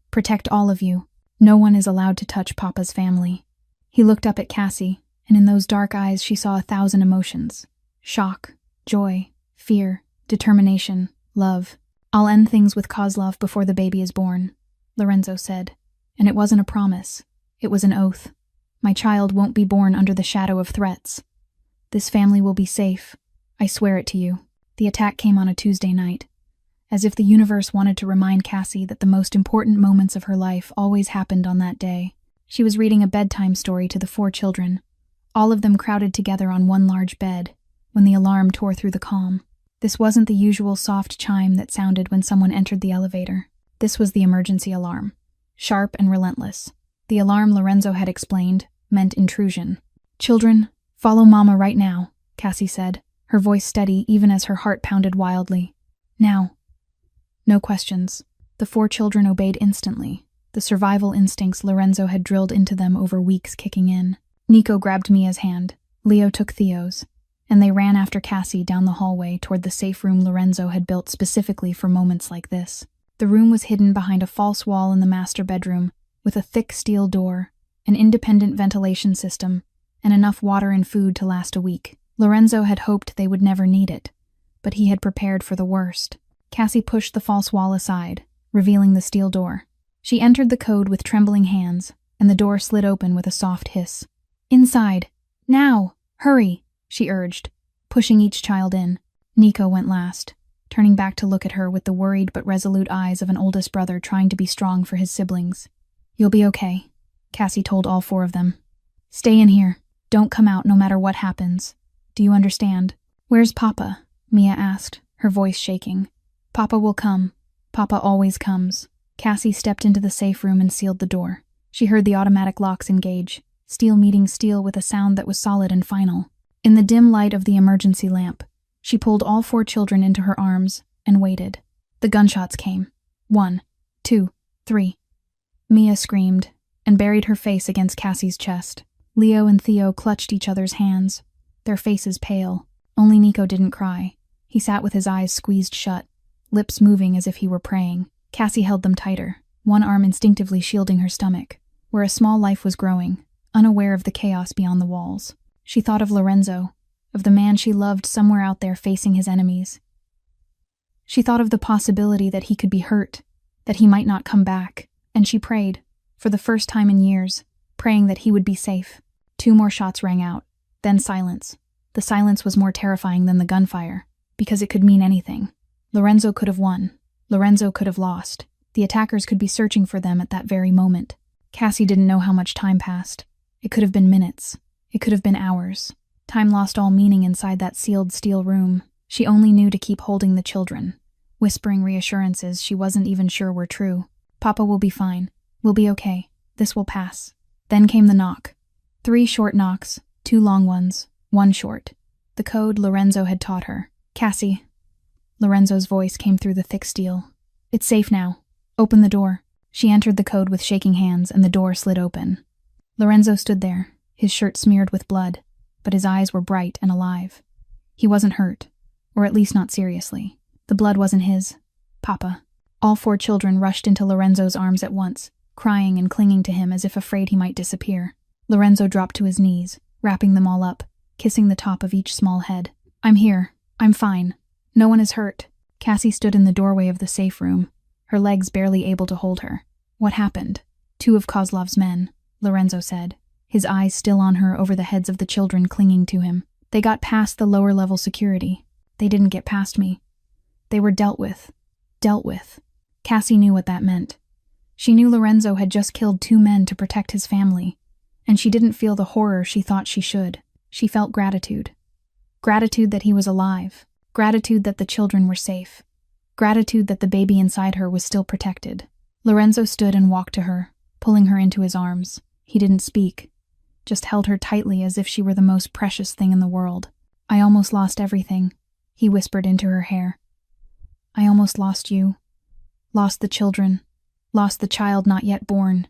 Protect all of you. No one is allowed to touch Papa's family." He looked up at Cassie, and in those dark eyes she saw 1,000 emotions. Shock, joy, fear, determination, love. "I'll end things with Kozlov before the baby is born," Lorenzo said. And it wasn't a promise. It was an oath. "My child won't be born under the shadow of threats. This family will be safe. I swear it to you." The attack came on a Tuesday night, as if the universe wanted to remind Cassie that the most important moments of her life always happened on that day. She was reading a bedtime story to the 4 children, all of them crowded together on one large bed, when the alarm tore through the calm. This wasn't the usual soft chime that sounded when someone entered the elevator. This was the emergency alarm, sharp and relentless. The alarm, Lorenzo had explained, meant intrusion. "Children, follow Mama right now," Cassie said, her voice steady even as her heart pounded wildly. "Now." No questions. The 4 children obeyed instantly, the survival instincts Lorenzo had drilled into them over weeks kicking in. Nico grabbed Mia's hand. Leo took Theo's, and they ran after Cassie down the hallway toward the safe room Lorenzo had built specifically for moments like this. The room was hidden behind a false wall in the master bedroom, with a thick steel door, an independent ventilation system, and enough water and food to last a week. Lorenzo had hoped they would never need it, but he had prepared for the worst. Cassie pushed the false wall aside, revealing the steel door. She entered the code with trembling hands, and the door slid open with a soft hiss. "Inside! Now! Hurry!" she urged, pushing each child in. Nico went last, turning back to look at her with the worried but resolute eyes of an oldest brother trying to be strong for his siblings. "You'll be okay," Cassie told all 4 of them. Stay in here. Don't come out no matter what happens. Do you understand? Where's Papa? Mia asked, her voice shaking. Papa will come. Papa always comes. Cassie stepped into the safe room and sealed the door. She heard the automatic locks engage, steel meeting steel with a sound that was solid and final. In the dim light of the emergency lamp, she pulled all 4 children into her arms and waited. The gunshots came. 1, 2, 3. Mia screamed and buried her face against Cassie's chest. Leo and Theo clutched each other's hands, their faces pale. Only Nico didn't cry. He sat with his eyes squeezed shut, lips moving as if he were praying. Cassie held them tighter, one arm instinctively shielding her stomach, where a small life was growing, unaware of the chaos beyond the walls. She thought of Lorenzo, of the man she loved somewhere out there facing his enemies. She thought of the possibility that he could be hurt, that he might not come back, and she prayed, for the first time in years, praying that he would be safe. 2 more shots rang out, then silence. The silence was more terrifying than the gunfire, because it could mean anything. Lorenzo could have won. Lorenzo could have lost. The attackers could be searching for them at that very moment. Cassie didn't know how much time passed. It could have been minutes. It could have been hours. Time lost all meaning inside that sealed steel room. She only knew to keep holding the children, whispering reassurances she wasn't even sure were true. Papa will be fine. We'll be okay. This will pass. Then came the knock. 3 short knocks, 2 long ones, 1 short. The code Lorenzo had taught her. Cassie. Lorenzo's voice came through the thick steel. It's safe now. Open the door. She entered the code with shaking hands, and the door slid open. Lorenzo stood there, his shirt smeared with blood, but his eyes were bright and alive. He wasn't hurt, or at least not seriously. The blood wasn't his. Papa. All 4 children rushed into Lorenzo's arms at once, crying and clinging to him as if afraid he might disappear. Lorenzo dropped to his knees, wrapping them all up, kissing the top of each small head. I'm here. I'm fine. No one is hurt. Cassie stood in the doorway of the safe room, her legs barely able to hold her. What happened? 2 of Kozlov's men, Lorenzo said, his eyes still on her over the heads of the children clinging to him. They got past the lower-level security. They didn't get past me. They were dealt with. Dealt with. Cassie knew what that meant. She knew Lorenzo had just killed 2 men to protect his family, and she didn't feel the horror she thought she should. She felt gratitude. Gratitude that he was alive. Gratitude that the children were safe. Gratitude that the baby inside her was still protected. Lorenzo stood and walked to her, pulling her into his arms. He didn't speak, just held her tightly as if she were the most precious thing in the world. I almost lost everything, he whispered into her hair. I almost lost you. Lost the children. Lost the child not yet born.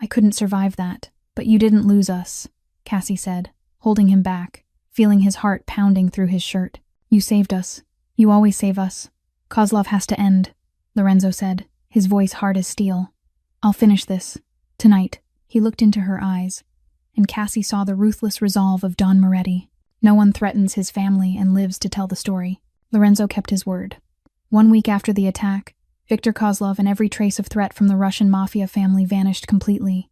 I couldn't survive that, but you didn't lose us, Cassie said, holding him back, feeling his heart pounding through his shirt. You saved us. You always save us. Kozlov has to end, Lorenzo said, his voice hard as steel. I'll finish this. Tonight. He looked into her eyes, and Cassie saw the ruthless resolve of Don Moretti. No one threatens his family and lives to tell the story. Lorenzo kept his word. 1 week after the attack, Viktor Kozlov and every trace of threat from the Russian Mafia family vanished completely.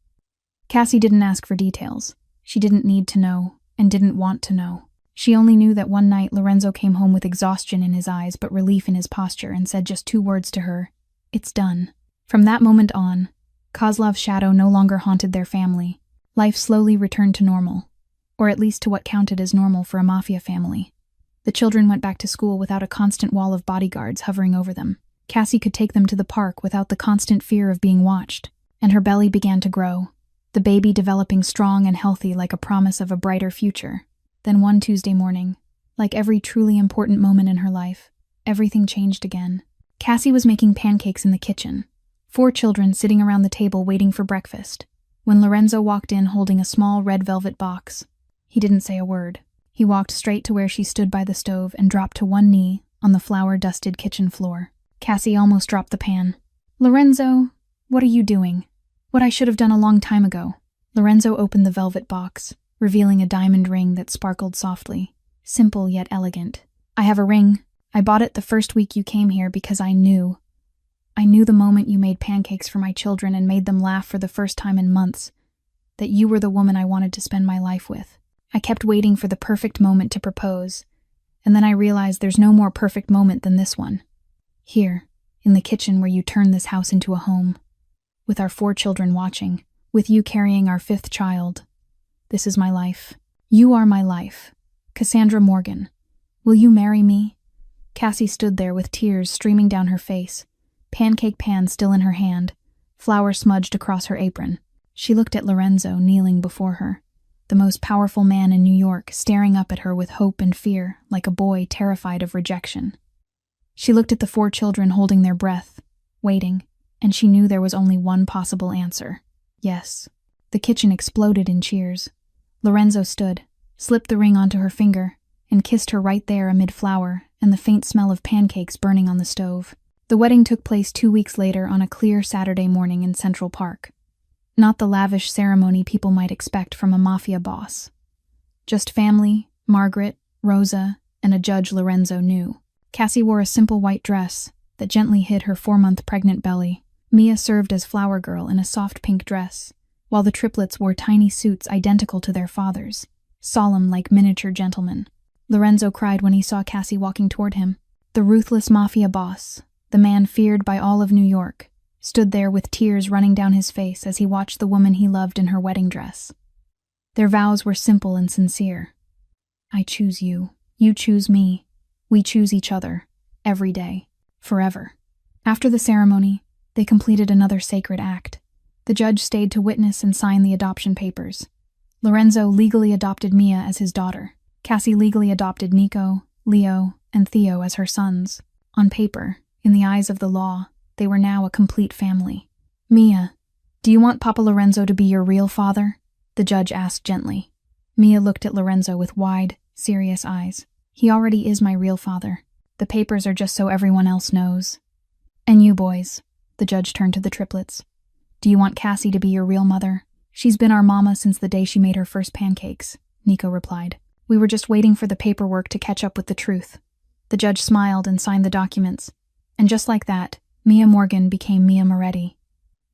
Cassie didn't ask for details. She didn't need to know, and didn't want to know. She only knew that one night Lorenzo came home with exhaustion in his eyes but relief in his posture and said just 2 words to her. It's done. From that moment on, Kozlov's shadow no longer haunted their family. Life slowly returned to normal, or at least to what counted as normal for a Mafia family. The children went back to school without a constant wall of bodyguards hovering over them. Cassie could take them to the park without the constant fear of being watched, and her belly began to grow, the baby developing strong and healthy like a promise of a brighter future. Then one Tuesday morning, like every truly important moment in her life, everything changed again. Cassie was making pancakes in the kitchen, 4 children sitting around the table waiting for breakfast, when Lorenzo walked in holding a small red velvet box. He didn't say a word. He walked straight to where she stood by the stove and dropped to one knee on the flour-dusted kitchen floor. Cassie almost dropped the pan. Lorenzo, what are you doing? What I should have done a long time ago. Lorenzo opened the velvet box, revealing a diamond ring that sparkled softly, simple yet elegant. I have a ring. I bought it the first week you came here because I knew. I knew the moment you made pancakes for my children and made them laugh for the first time in months, that you were the woman I wanted to spend my life with. I kept waiting for the perfect moment to propose, and then I realized there's no more perfect moment than this one. Here, in the kitchen where you turned this house into a home, with our 4 children watching, with you carrying our 5th child. This is my life. You are my life. Cassandra Morgan. Will you marry me? Cassie stood there with tears streaming down her face, pancake pan still in her hand, flour smudged across her apron. She looked at Lorenzo kneeling before her, the most powerful man in New York, staring up at her with hope and fear, like a boy terrified of rejection. She looked at the 4 children holding their breath, waiting, and she knew there was only one possible answer. Yes. The kitchen exploded in cheers. Lorenzo stood, slipped the ring onto her finger, and kissed her right there amid flour and the faint smell of pancakes burning on the stove. The wedding took place 2 weeks later on a clear Saturday morning in Central Park. Not the lavish ceremony people might expect from a Mafia boss. Just family, Margaret, Rosa, and a judge Lorenzo knew. Cassie wore a simple white dress that gently hid her 4-month pregnant belly. Mia served as flower girl in a soft pink dress, while the triplets wore tiny suits identical to their fathers, solemn like miniature gentlemen. Lorenzo cried when he saw Cassie walking toward him. The ruthless Mafia boss, the man feared by all of New York, stood there with tears running down his face as he watched the woman he loved in her wedding dress. Their vows were simple and sincere. I choose you. You choose me. We choose each other. Every day. Forever. After the ceremony, they completed another sacred act. The judge stayed to witness and sign the adoption papers. Lorenzo legally adopted Mia as his daughter. Cassie legally adopted Nico, Leo, and Theo as her sons. On paper, in the eyes of the law, they were now a complete family. Mia, do you want Papa Lorenzo to be your real father? The judge asked gently. Mia looked at Lorenzo with wide, serious eyes. He already is my real father. The papers are just so everyone else knows. And you boys, the judge turned to the triplets. Do you want Cassie to be your real mother? She's been our mama since the day she made her first pancakes, Nico replied. We were just waiting for the paperwork to catch up with the truth. The judge smiled and signed the documents. And just like that, Mia Morgan became Mia Moretti.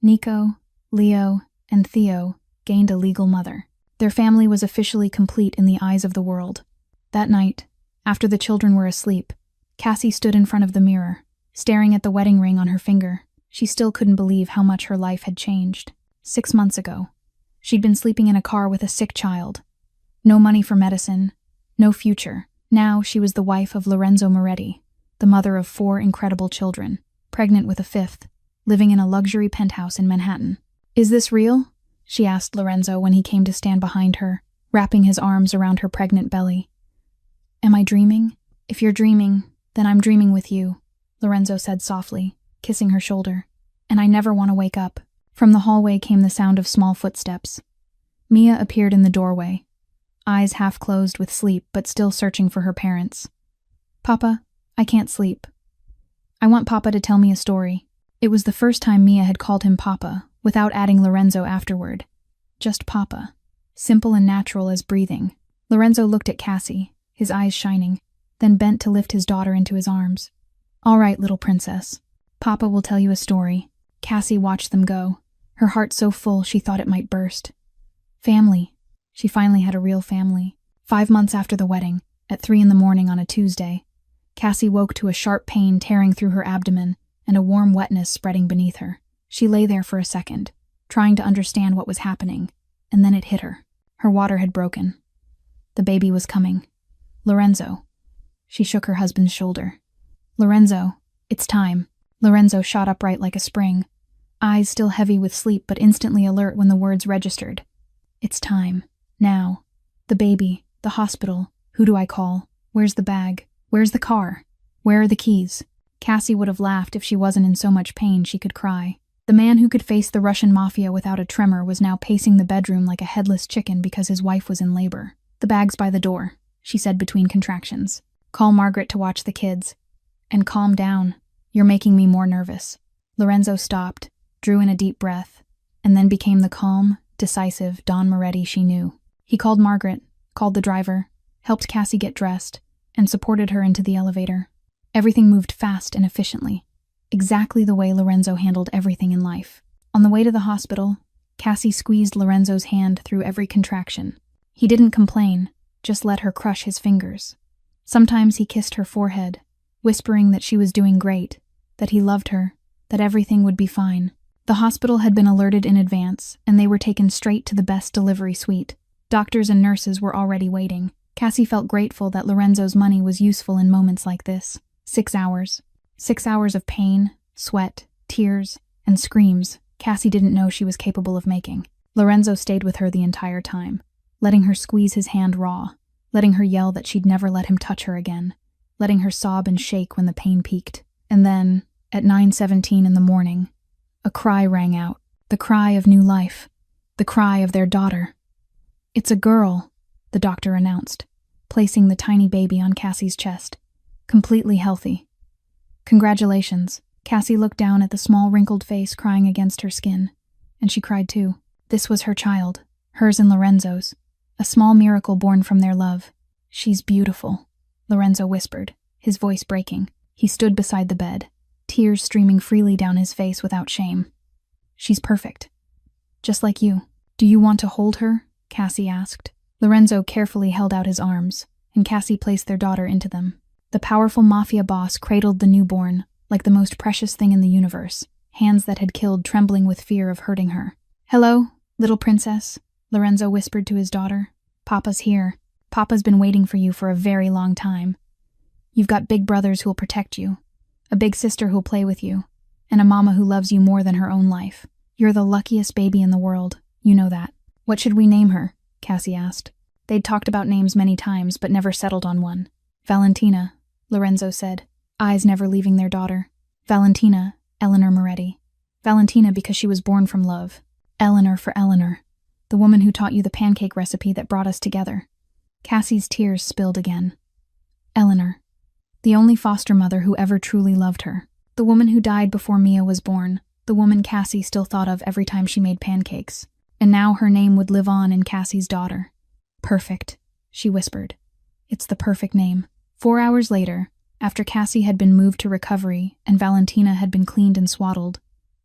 Nico, Leo, and Theo gained a legal mother. Their family was officially complete in the eyes of the world. That night, after the children were asleep, Cassie stood in front of the mirror, staring at the wedding ring on her finger. She still couldn't believe how much her life had changed. 6 months ago, she'd been sleeping in a car with a sick child. No money for medicine, no future. Now she was the wife of Lorenzo Moretti, the mother of 4 incredible children, pregnant with a 5th, living in a luxury penthouse in Manhattan. Is this real? She asked Lorenzo when he came to stand behind her, wrapping his arms around her pregnant belly. Am I dreaming? If you're dreaming, then I'm dreaming with you, Lorenzo said softly, kissing her shoulder. And I never want to wake up. From the hallway came the sound of small footsteps. Mia appeared in the doorway, eyes half closed with sleep but still searching for her parents. Papa, I can't sleep. I want Papa to tell me a story. It was the first time Mia had called him Papa, without adding Lorenzo afterward. Just Papa. Simple and natural as breathing. Lorenzo looked at Cassie, his eyes shining, then bent to lift his daughter into his arms. All right, little princess. Papa will tell you a story. Cassie watched them go, her heart so full she thought it might burst. Family. She finally had a real family. 5 months after the wedding, at 3 a.m. on a Tuesday, Cassie woke to a sharp pain tearing through her abdomen and a warm wetness spreading beneath her. She lay there for a second, trying to understand what was happening, and then it hit her. Her water had broken. The baby was coming. Lorenzo. She shook her husband's shoulder. Lorenzo, it's time. Lorenzo shot upright like a spring, eyes still heavy with sleep but instantly alert when the words registered. It's time. Now. The baby. The hospital. Who do I call? Where's the bag? Where's the car? Where are the keys? Cassie would have laughed if she wasn't in so much pain she could cry. The man who could face the Russian mafia without a tremor was now pacing the bedroom like a headless chicken because his wife was in labor. The bag's by the door, she said between contractions. Call Margaret to watch the kids. And calm down. You're making me more nervous. Lorenzo stopped, drew in a deep breath, and then became the calm, decisive Don Moretti she knew. He called Margaret, called the driver, helped Cassie get dressed, and supported her into the elevator. Everything moved fast and efficiently, exactly the way Lorenzo handled everything in life. On the way to the hospital, Cassie squeezed Lorenzo's hand through every contraction. He didn't complain, just let her crush his fingers. Sometimes he kissed her forehead, whispering that she was doing great, that he loved her, that everything would be fine. The hospital had been alerted in advance, and they were taken straight to the best delivery suite. Doctors and nurses were already waiting. Cassie felt grateful that Lorenzo's money was useful in moments like this. 6 hours. 6 hours of pain, sweat, tears, and screams Cassie didn't know she was capable of making. Lorenzo stayed with her the entire time, letting her squeeze his hand raw, letting her yell that she'd never let him touch her again, letting her sob and shake when the pain peaked. And then, at 9:17 in the morning, a cry rang out, the cry of new life, the cry of their daughter. "It's a girl," the doctor announced, placing the tiny baby on Cassie's chest, completely healthy. "Congratulations." Cassie looked down at the small wrinkled face crying against her skin, and she cried too. This was her child, hers and Lorenzo's, a small miracle born from their love. "She's beautiful," Lorenzo whispered, his voice breaking. He stood beside the bed, tears streaming freely down his face without shame. "She's perfect. Just like you." "Do you want to hold her?" Cassie asked. Lorenzo carefully held out his arms, and Cassie placed their daughter into them. The powerful Mafia boss cradled the newborn, like the most precious thing in the universe, hands that had killed trembling with fear of hurting her. "Hello, little princess," Lorenzo whispered to his daughter. "Papa's here. Papa's been waiting for you for a very long time. You've got big brothers who'll protect you, a big sister who'll play with you, and a mama who loves you more than her own life. You're the luckiest baby in the world, you know that." "What should we name her?" Cassie asked. They'd talked about names many times, but never settled on one. "Valentina," Lorenzo said, eyes never leaving their daughter. "Valentina, Eleanor Moretti. Valentina because she was born from love. Eleanor for Eleanor, the woman who taught you the pancake recipe that brought us together." Cassie's tears spilled again. Eleanor, the only foster mother who ever truly loved her. The woman who died before Mia was born, the woman Cassie still thought of every time she made pancakes. And now her name would live on in Cassie's daughter. "Perfect," she whispered. "It's the perfect name." 4 hours later, after Cassie had been moved to recovery and Valentina had been cleaned and swaddled,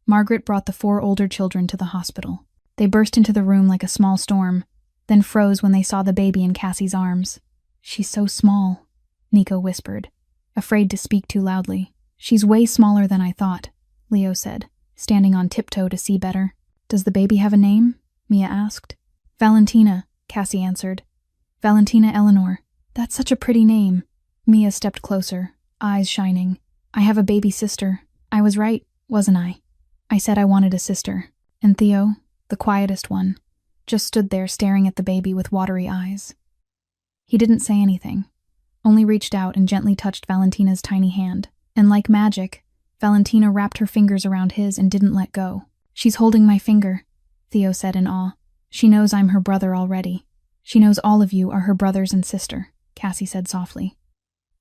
Margaret brought the 4 older children to the hospital. They burst into the room like a small storm, then froze when they saw the baby in Cassie's arms. "She's so small," Nico whispered, afraid to speak too loudly. "She's way smaller than I thought," Leo said, standing on tiptoe to see better. "Does the baby have a name?" Mia asked. "Valentina," Cassie answered. "Valentina Eleanor. That's such a pretty name." Mia stepped closer, eyes shining. "I have a baby sister. I was right, wasn't I? I said I wanted a sister." And Theo, the quietest one, just stood there staring at the baby with watery eyes. He didn't say anything, only reached out and gently touched Valentina's tiny hand. And like magic, Valentina wrapped her fingers around his and didn't let go. "She's holding my finger," Theo said in awe. "She knows I'm her brother already. She knows all of you are her brothers and sister," Cassie said softly.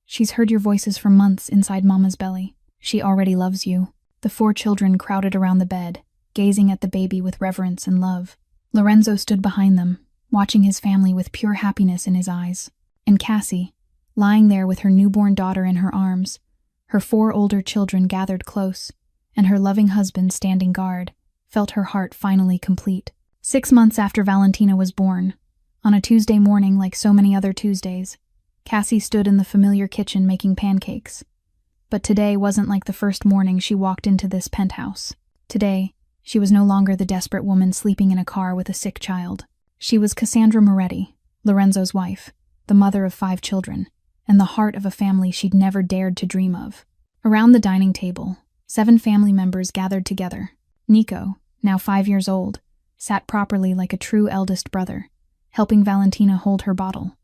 "She's heard your voices for months inside Mama's belly. She already loves you." The 4 children crowded around the bed, gazing at the baby with reverence and love. Lorenzo stood behind them, watching his family with pure happiness in his eyes. And Cassie, lying there with her newborn daughter in her arms, her 4 older children gathered close, and her loving husband standing guard, felt her heart finally complete. 6 months after Valentina was born, on a Tuesday morning like so many other Tuesdays, Cassie stood in the familiar kitchen making pancakes. But today wasn't like the first morning she walked into this penthouse. Today, she was no longer the desperate woman sleeping in a car with a sick child. She was Cassandra Moretti, Lorenzo's wife, the mother of 5 children, and the heart of a family she'd never dared to dream of. Around the dining table, 7 family members gathered together. Nico, now 5 years old, sat properly like a true eldest brother, helping Valentina hold her bottle.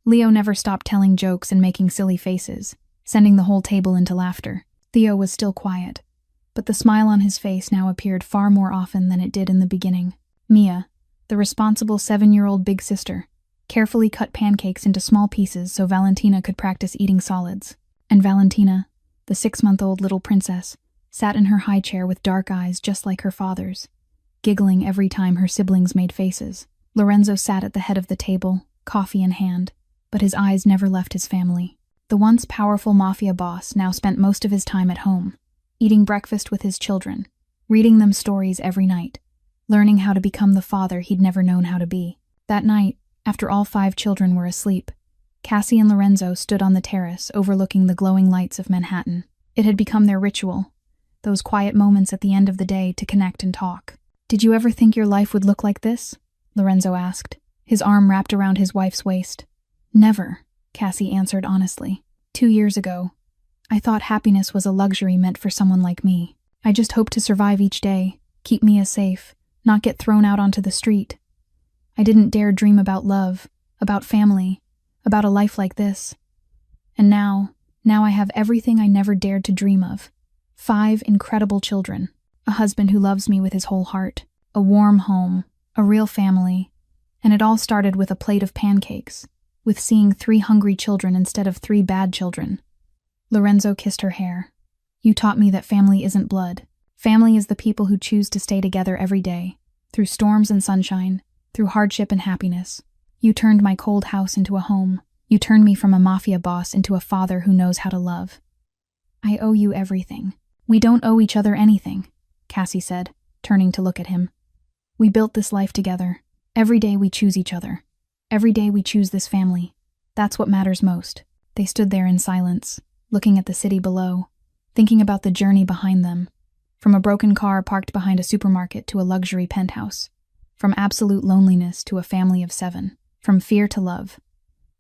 Leo never stopped telling jokes and making silly faces, sending the whole table into laughter. Theo was still quiet, but the smile on his face now appeared far more often than it did in the beginning. Mia, the responsible 7-year-old big sister, carefully cut pancakes into small pieces so Valentina could practice eating solids. And Valentina, the 6-month-old little princess, sat in her high chair with dark eyes just like her father's, giggling every time her siblings made faces. Lorenzo sat at the head of the table, coffee in hand, but his eyes never left his family. The once powerful Mafia boss now spent most of his time at home, eating breakfast with his children, reading them stories every night, learning how to become the father he'd never known how to be. That night, after all 5 children were asleep, Cassie and Lorenzo stood on the terrace overlooking the glowing lights of Manhattan. It had become their ritual, those quiet moments at the end of the day to connect and talk. "Did you ever think your life would look like this?" Lorenzo asked, his arm wrapped around his wife's waist. Never, Cassie answered honestly. 2 years ago, I thought happiness was a luxury meant for someone like me. I just hoped to survive each day, keep Mia safe, not get thrown out onto the street. I didn't dare dream about love, about family, about a life like this. And now I have everything I never dared to dream of. 5 incredible children, a husband who loves me with his whole heart, a warm home, a real family, and it all started with a plate of pancakes, with seeing 3 hungry children instead of 3 bad children. Lorenzo kissed her hair. You taught me that family isn't blood. Family is the people who choose to stay together every day, through storms and sunshine, through hardship and happiness. You turned my cold house into a home. You turned me from a mafia boss into a father who knows how to love. I owe you everything. We don't owe each other anything, Cassie said, turning to look at him. We built this life together. Every day we choose each other. Every day we choose this family. That's what matters most. They stood there in silence, looking at the city below, thinking about the journey behind them. From a broken car parked behind a supermarket to a luxury penthouse. From absolute loneliness to a family of 7. From fear to love.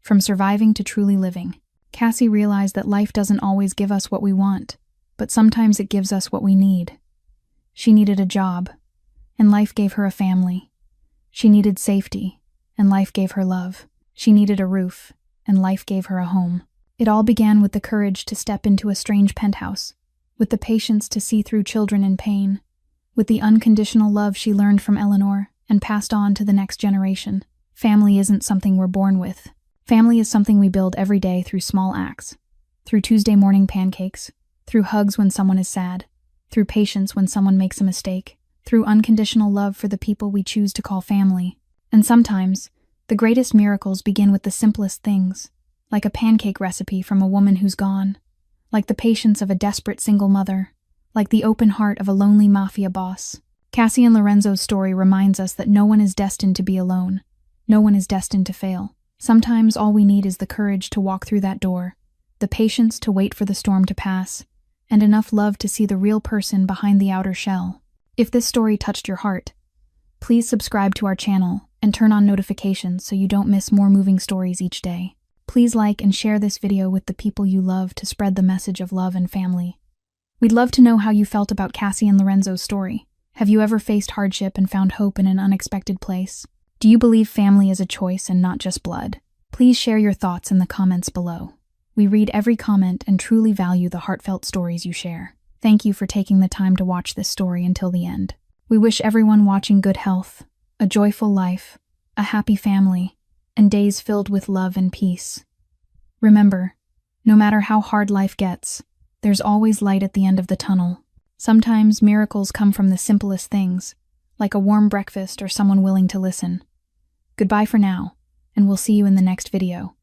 From surviving to truly living. Cassie realized that life doesn't always give us what we want, but sometimes it gives us what we need. She needed a job, and life gave her a family. She needed safety, and life gave her love. She needed a roof, and life gave her a home. It all began with the courage to step into a strange penthouse, with the patience to see through children in pain, with the unconditional love she learned from Eleanor and passed on to the next generation. Family isn't something we're born with. Family is something we build every day through small acts, through Tuesday morning pancakes, through hugs when someone is sad, through patience when someone makes a mistake, through unconditional love for the people we choose to call family. And sometimes, the greatest miracles begin with the simplest things, like a pancake recipe from a woman who's gone, like the patience of a desperate single mother, like the open heart of a lonely mafia boss. Cassie and Lorenzo's story reminds us that no one is destined to be alone. No one is destined to fail. Sometimes all we need is the courage to walk through that door, the patience to wait for the storm to pass, and enough love to see the real person behind the outer shell. If this story touched your heart, please subscribe to our channel and turn on notifications so you don't miss more moving stories each day. Please like and share this video with the people you love to spread the message of love and family. We'd love to know how you felt about Cassie and Lorenzo's story. Have you ever faced hardship and found hope in an unexpected place? Do you believe family is a choice and not just blood? Please share your thoughts in the comments below. We read every comment and truly value the heartfelt stories you share. Thank you for taking the time to watch this story until the end. We wish everyone watching good health, a joyful life, a happy family, and days filled with love and peace. Remember, no matter how hard life gets, there's always light at the end of the tunnel. Sometimes miracles come from the simplest things, like a warm breakfast or someone willing to listen. Goodbye for now, and we'll see you in the next video.